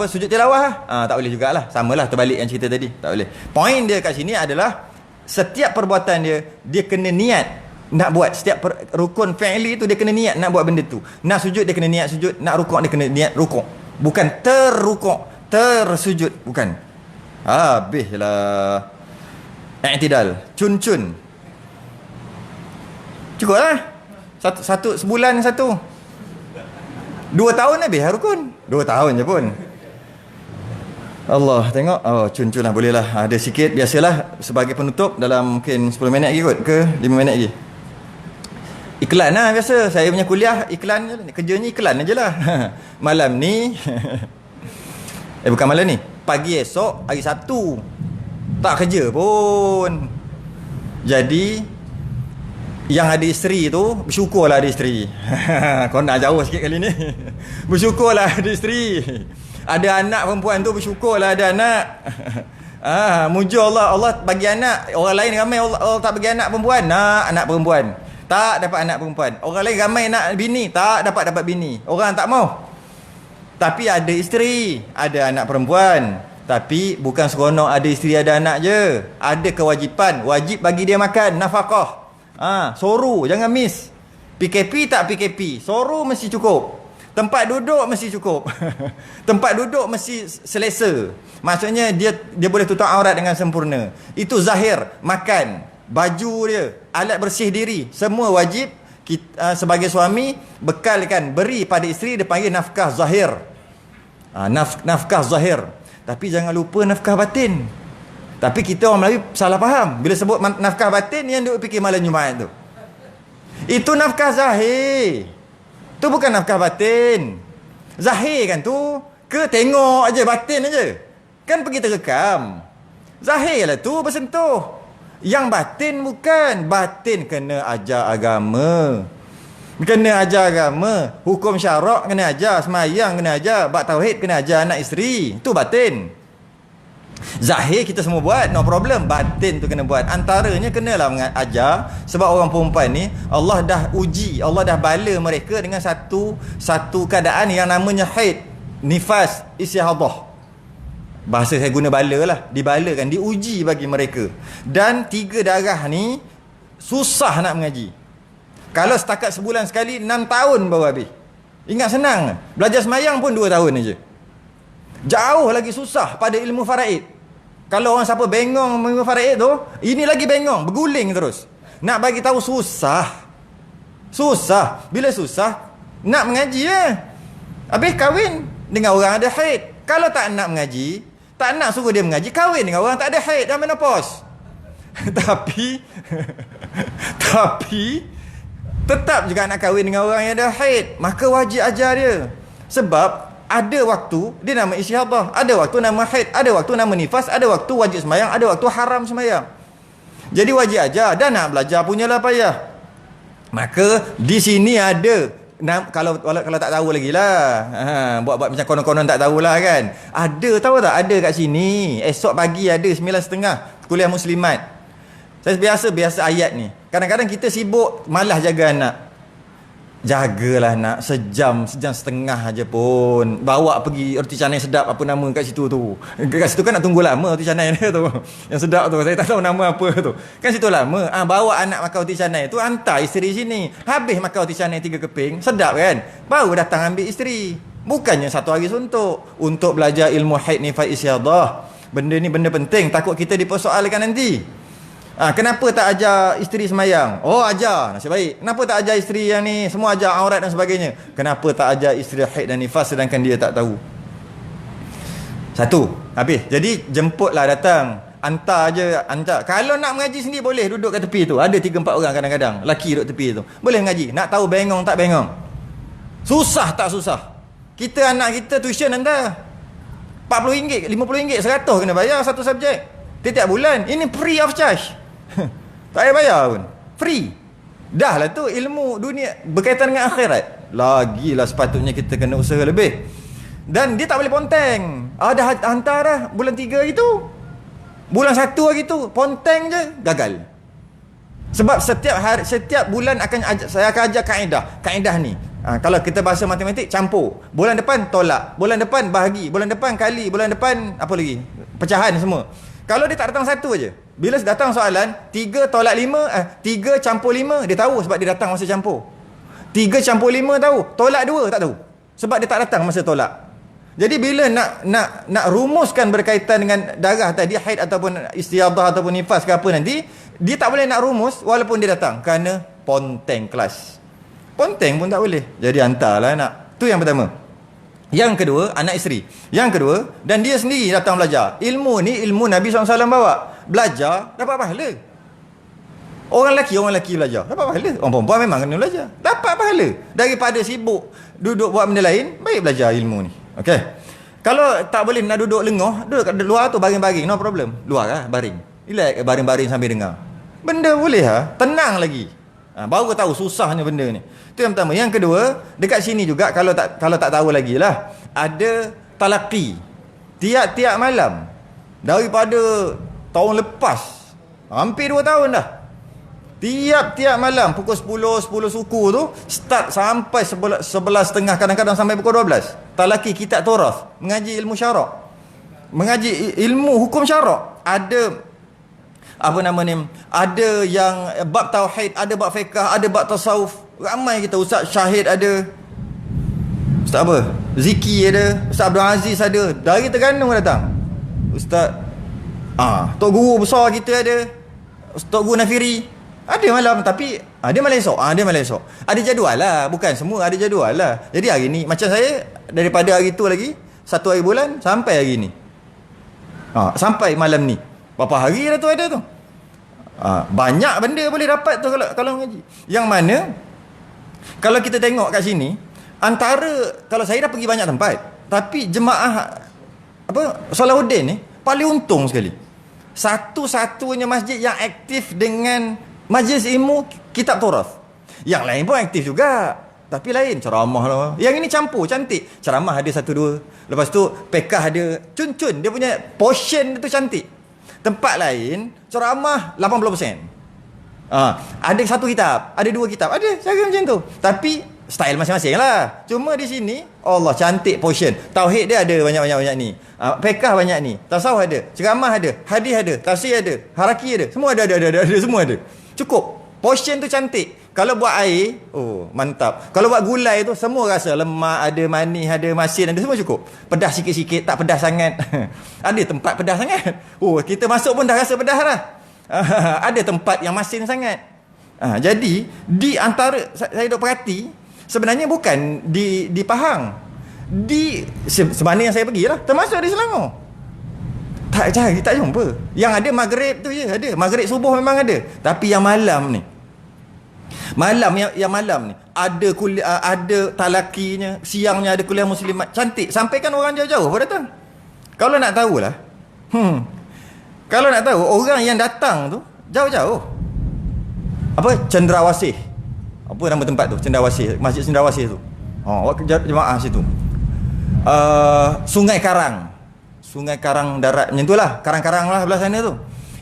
sujud tilawah tak boleh jugalah. Samalah terbalik yang cerita tadi, tak boleh. Poin dia kat sini adalah setiap perbuatan dia kena niat nak buat. Setiap rukun fi'li tu dia kena niat nak buat benda tu. Nak sujud dia kena niat sujud, nak rukuk dia kena niat rukuk. Bukan terrukuk, tersujud, bukan. Habislah. I'tidal, cun-cun. Cukup lah. Satu sebulan satu. 2 tahun habis rukun. 2 tahun je pun. Allah, tengok. Cun-cun lah, boleh lah. Ada sikit, biasalah sebagai penutup dalam mungkin 10 minit lagi kot, ke 5 minit lagi. Iklan lah biasa. Saya punya kuliah iklan je lah. Kerjanya iklan je lah. Malam ni bukan malam ni, pagi esok hari Sabtu tak kerja pun. Jadi yang ada isteri tu, bersyukurlah ada isteri. Kau nak jauh sikit kali ni. Bersyukurlah ada isteri. Ada anak perempuan tu, bersyukurlah ada anak. Muja Allah. Allah bagi anak. Orang lain ramai Allah tak bagi anak perempuan. Nak anak perempuan, tak dapat anak perempuan. Orang lain ramai nak bini, tak dapat bini. Orang tak mau. Tapi ada isteri, ada anak perempuan. Tapi bukan seronok ada isteri ada anak je. Ada kewajipan, wajib bagi dia makan, nafkah. Soru jangan miss. PKP tak PKP, soru mesti cukup. Tempat duduk mesti cukup. Tempat duduk mesti selesa. Maksudnya dia boleh tutup aurat dengan sempurna. Itu zahir. Makan, baju dia, alat bersih diri, semua wajib. Kita, sebagai suami, bekalkan, beri pada isteri, dia panggil nafkah zahir. Nafkah zahir. Tapi jangan lupa nafkah batin. Tapi kita orang Melayu salah faham. Bila sebut nafkah batin, yang duk fikir malam Jumaat tu. Itu nafkah zahir. Tu bukan nafkah batin. Zahir kan tu, ke tengok aja, batin aja. Kan pergi terekam. Zahir lah tu bersentuh. Yang batin bukan. Batin kena ajar agama. Kena ajar agama. Hukum syarak kena ajar. Semayang kena ajar. Bab tauhid kena ajar anak isteri. Itu batin. Zahir kita semua buat, no problem. Batin tu kena buat. Antaranya kenalah ajar. Sebab orang perempuan ni, Allah dah uji, Allah dah bala mereka dengan satu keadaan yang namanya haid, nifas, istihadah. Bahasa saya guna bala lah. Dibalakan, diuji bagi mereka. Dan 3 darah ni susah nak mengaji. Kalau setakat sebulan sekali, 6 tahun baru habis. Ingat senang. Belajar semayang pun 2 tahun aja. Jauh lagi susah pada ilmu faraid. Kalau orang siapa bengong ilmu faraid tu, ini lagi bengong, berguling terus. Nak bagi tahu susah. Susah. Bila susah, nak mengaji habis kahwin dengan orang ada haid. Kalau tak nak mengaji, tak nak suruh dia mengaji, kahwin dengan orang tak ada haid dan menopause. Tapi tetap juga nak kahwin dengan orang yang ada haid, maka wajib ajar dia. Sebab ada waktu dia nama istihadah, ada waktu nama haid, ada waktu nama nifas, ada waktu wajib semayang, ada waktu haram semayang. Jadi wajib ajar, dan nak belajar punyalah payah. Maka di sini ada, kalau tak tahu lagi lah, buat macam konon-konon tak tahulah kan. Ada, tahu tak? Ada kat sini. Esok pagi ada 9.30 kuliah muslimat. Saya biasa ayat ni. Kadang-kadang kita sibuk, malas jaga anak. Jagalah nak sejam setengah aja pun. Bawa pergi roti canai sedap, apa nama kat situ tu. Kat situ kan nak tunggu lama roti canai dia tu. Yang sedap tu, saya tak tahu nama apa tu. Kan situ lama. Bawa anak makan roti canai tu, hantar isteri sini. Habis makan roti canai 3 keping, sedap kan? Baru datang ambil isteri. Bukannya 1 hari suntuk. Untuk belajar ilmu haid nifas istihadah. Benda ni benda penting, takut kita dipersoalkan nanti. Kenapa tak ajar isteri semayang? Oh, ajar, nasib baik. Kenapa tak ajar isteri yang ni semua ajar aurat dan sebagainya? Kenapa tak ajar isteri haid dan nifas sedangkan dia tak tahu? Satu, habis. Jadi jemputlah datang, hantar je, hantar. Kalau nak mengaji sendiri boleh duduk kat tepi tu. Ada 3-4 orang kadang-kadang lelaki duduk tepi tu. Boleh mengaji. Nak tahu bengong tak bengong? Susah tak susah? Kita anak kita tuition hantar RM40, RM50, RM100 kena bayar satu subjek tiap bulan. Ini free of charge. Tak payah bayar pun, free. Dah lah tu ilmu dunia berkaitan dengan akhirat. Lagilah sepatutnya kita kena usaha lebih. Dan dia tak boleh ponteng. Dah hantar dah bulan 3 gitu, bulan 1 hari tu ponteng je, gagal. Sebab setiap bulan saya akan ajar kaedah ni. Kalau kita bahasa matematik, campur. Bulan depan tolak, bulan depan bahagi, bulan depan kali, bulan depan apa lagi, pecahan semua. Kalau dia tak datang satu aja, bila datang soalan 3 tolak 5, 3 campur 5, dia tahu sebab dia datang masa campur. 3 campur 5 tahu, tolak 2 tak tahu sebab dia tak datang masa tolak. Jadi bila nak rumuskan berkaitan dengan darah tadi, haid ataupun istiadah ataupun nifas ke apa nanti, dia tak boleh nak rumus walaupun dia datang, kerana ponteng kelas. Ponteng pun tak boleh. Jadi hantarlah anak. Tu yang pertama. Yang kedua, anak isteri. Yang kedua, dan dia sendiri datang belajar. Ilmu ni ilmu Nabi SAW bawa. Belajar dapat pahala. Orang lelaki belajar dapat pahala. Orang perempuan memang kena belajar, dapat pahala. Daripada sibuk duduk buat benda lain, baik belajar ilmu ni. Okey. Kalau tak boleh nak duduk lengoh, duduk kat luar tu baring-baring, no problem. Luar lah baring. Relax baring-baring sambil dengar. Benda boleh tenang lagi. Baru tahu susahnya benda ni. Itu yang pertama. Yang kedua, dekat sini juga kalau tak tahu lagi lah, ada talaqi tiap-tiap malam daripada tahun lepas, hampir 2 tahun dah. Tiap-tiap malam pukul 10 suku tu start sampai 11.30, kadang-kadang sampai pukul 12. Talaqi kitab Turath, mengaji ilmu syarak, mengaji ilmu hukum syarak. Ada ada yang bab tauhid, ada bab fiqh, ada bab tasawuf. Ramai kita. Ustaz Syahid ada, Ustaz Ziki ada, Ustaz Abdul Aziz ada, dari Terengganu datang. Ustaz Tok Guru besar kita ada, Tok Guru Nafiri ada malam, tapi dia malam esok. Dia malam esok. Ada jadual lah, bukan semua ada jadual lah. Jadi hari ni macam saya, daripada hari tu lagi 1 hari bulan sampai hari ni, sampai malam ni, berapa hari dah tu ada tu. Banyak benda boleh dapat tu kalau ngaji. Yang mana kalau kita tengok kat sini, antara, kalau saya dah pergi banyak tempat, tapi jemaah Salahuddin ni paling untung sekali. Satu-satunya masjid yang aktif dengan majlis ilmu kitab Turath. Yang lain pun aktif juga, tapi lain ceramah lah. Yang ini campur, cantik. Ceramah ada 1-2, lepas tu pekah ada cun-cun, dia punya portion tu cantik. Tempat lain ceramah 80%. Ada 1 kitab, ada 2 kitab, ada cara macam tu. Tapi style masing-masing lah. Cuma di sini Allah cantik portion. Tauhid dia ada banyak ni. Fiqh banyak ni. Tasawuf ada, ceramah ada, hadis ada, tafsir ada, haraki ada. Semua ada semua ada. Cukup. Portion tu cantik. Kalau buat air, mantap. Kalau buat gulai tu semua rasa, lemak ada, manis ada, masin ada, semua cukup. Pedas sikit-sikit, tak pedas sangat. Ada tempat pedas sangat. Kita masuk pun dah rasa pedas dah. Ada tempat yang masin sangat. Jadi di antara saya duk perhati, sebenarnya bukan di Pahang, di sebana yang saya pergi lah, termasuk di Selangor, tak jumpa. Yang ada maghrib tu je ada, maghrib subuh memang ada. Tapi yang malam ni, yang malam ni ada kuliah, ada talakinya, siangnya ada kuliah muslimat cantik, sampai kan orang jauh-jauh pun datang. Kalau nak tahulah, kalau nak tahu orang yang datang tu jauh-jauh. Cendrawasih. Apa nama tempat tu? Cendrawasih, Masjid Cendrawasih tu. Jemaah situ. Sungai Karang darat macam itulah, Karang-Karang lah belah sana tu.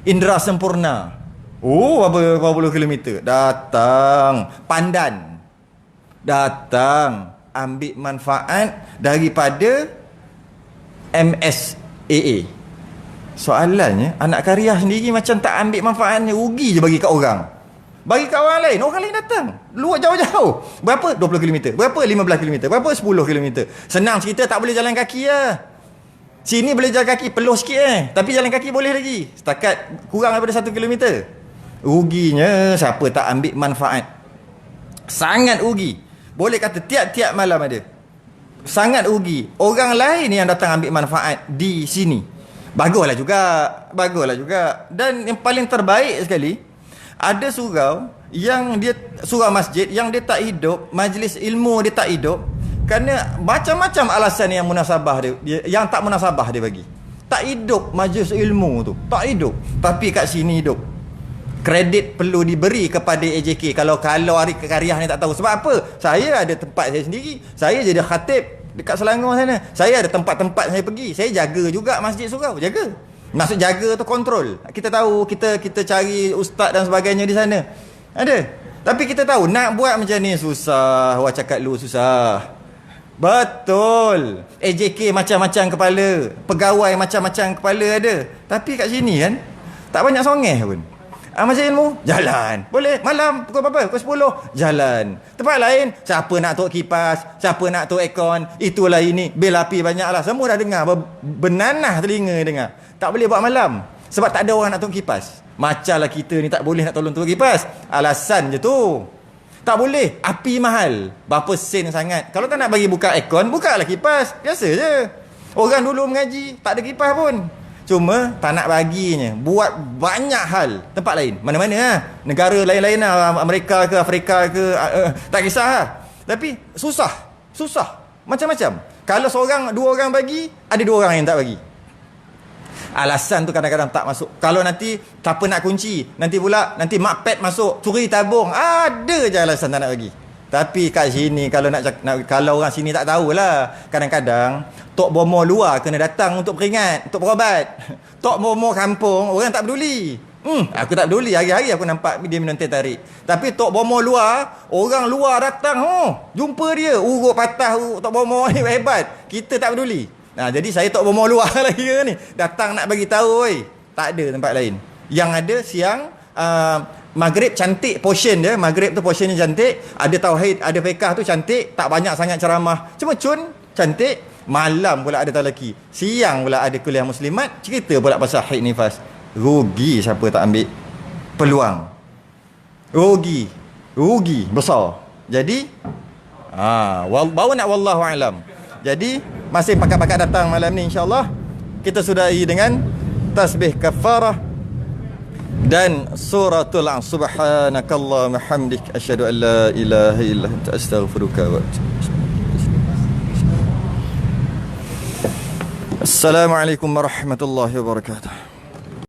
Indra Sempurna. Berapa puluh kilometer datang. Pandan datang ambil manfaat daripada MSAA. Soalannya, anak karya sendiri macam tak ambil manfaatnya, rugi je bagi kat orang. Bagi kat orang lain datang luar jauh-jauh. Berapa? 20 km. Berapa? 15 km. Berapa? 10 km. Senang cerita, tak boleh jalan kaki lah. Sini boleh jalan kaki, peluh sikit tapi jalan kaki boleh lagi. Setakat kurang daripada 1 km. Ruginya siapa tak ambil manfaat. Sangat rugi. Boleh kata tiap-tiap malam ada. Sangat rugi. Orang lain yang datang ambil manfaat di sini. Baguslah juga. Dan yang paling terbaik sekali, ada surau yang dia, surau masjid yang dia tak hidup, majlis ilmu dia tak hidup, kerana macam-macam alasan yang munasabah dia, yang tak munasabah dia bagi. Tak hidup majlis ilmu tu, tak hidup. Tapi kat sini hidup. Kredit perlu diberi kepada AJK. Kalau hari kekariah ni tak tahu. Sebab apa? Saya ada tempat saya sendiri. Saya jadi khatib dekat Selangor sana. Saya ada tempat-tempat saya pergi. Saya jaga juga masjid surau. Jaga. Maksud jaga tu kontrol. Kita tahu, kita cari ustaz dan sebagainya di sana. Ada. Tapi kita tahu nak buat macam ni susah. Wah, cakap lu susah. Betul. AJK macam-macam kepala. Pegawai macam-macam kepala ada. Tapi kat sini kan tak banyak songeh pun. Majlis ilmu jalan. Boleh malam pukul berapa? Pukul 10 jalan. Tempat lain siapa nak tok kipas, siapa nak tok aircon, itulah ini, bil api banyaklah. Semua dah dengar, benanah telinga dengar. Tak boleh buat malam sebab tak ada orang nak tok kipas. Macamlah kita ni tak boleh nak tolong tok kipas. Alasan je tu. Tak boleh, api mahal. Berapa sen sangat. Kalau tak nak bagi buka aircon, bukalah kipas. Biasa je. Orang dulu mengaji tak ada kipas pun. Cuma tak nak baginya. Buat banyak hal tempat lain. Mana-mana lah. Negara lain-lain lah. Amerika ke Afrika ke. Tak kisah lah. Tapi susah. Macam-macam. Kalau dua orang bagi, ada dua orang yang tak bagi. Alasan tu kadang-kadang tak masuk. Kalau nanti siapa nak kunci, nanti mak pet masuk, curi tabung. Ada je alasan tak nak bagi. Tapi kat sini kalau orang sini tak tahulah, kadang-kadang tok bomo luar kena datang untuk peringat, untuk berobat. Tok bomo kampung orang tak peduli. Aku tak peduli, hari-hari aku nampak dia minum teh tarik. Tapi tok bomo luar, orang luar datang, jumpa dia, urut patah tok bomo ni hebat. Kita tak peduli. Jadi saya tok bomo luar lagi ni. Datang nak bagi tahu, oi. Tak ada tempat lain. Yang ada siang Maghrib cantik portion dia. Maghrib tu portion dia cantik. Ada tauhid, ada fiqah tu cantik. Tak banyak sangat ceramah. Cuma cantik. Malam pula ada talaki. Siang pula ada kuliah muslimat. Cerita pula pasal haid nifas. Rugi siapa tak ambil peluang. Rugi besar. Jadi baru nak wallahu alam. Jadi masih pakat-pakat datang malam ni insya-Allah. Kita sudahi dengan tasbih kafarah dan suratul subhanakallahumma hamdik asyhadu an la ilaha illa anta astaghfiruka wa atubu. Assalamualaikum warahmatullahi wabarakatuh.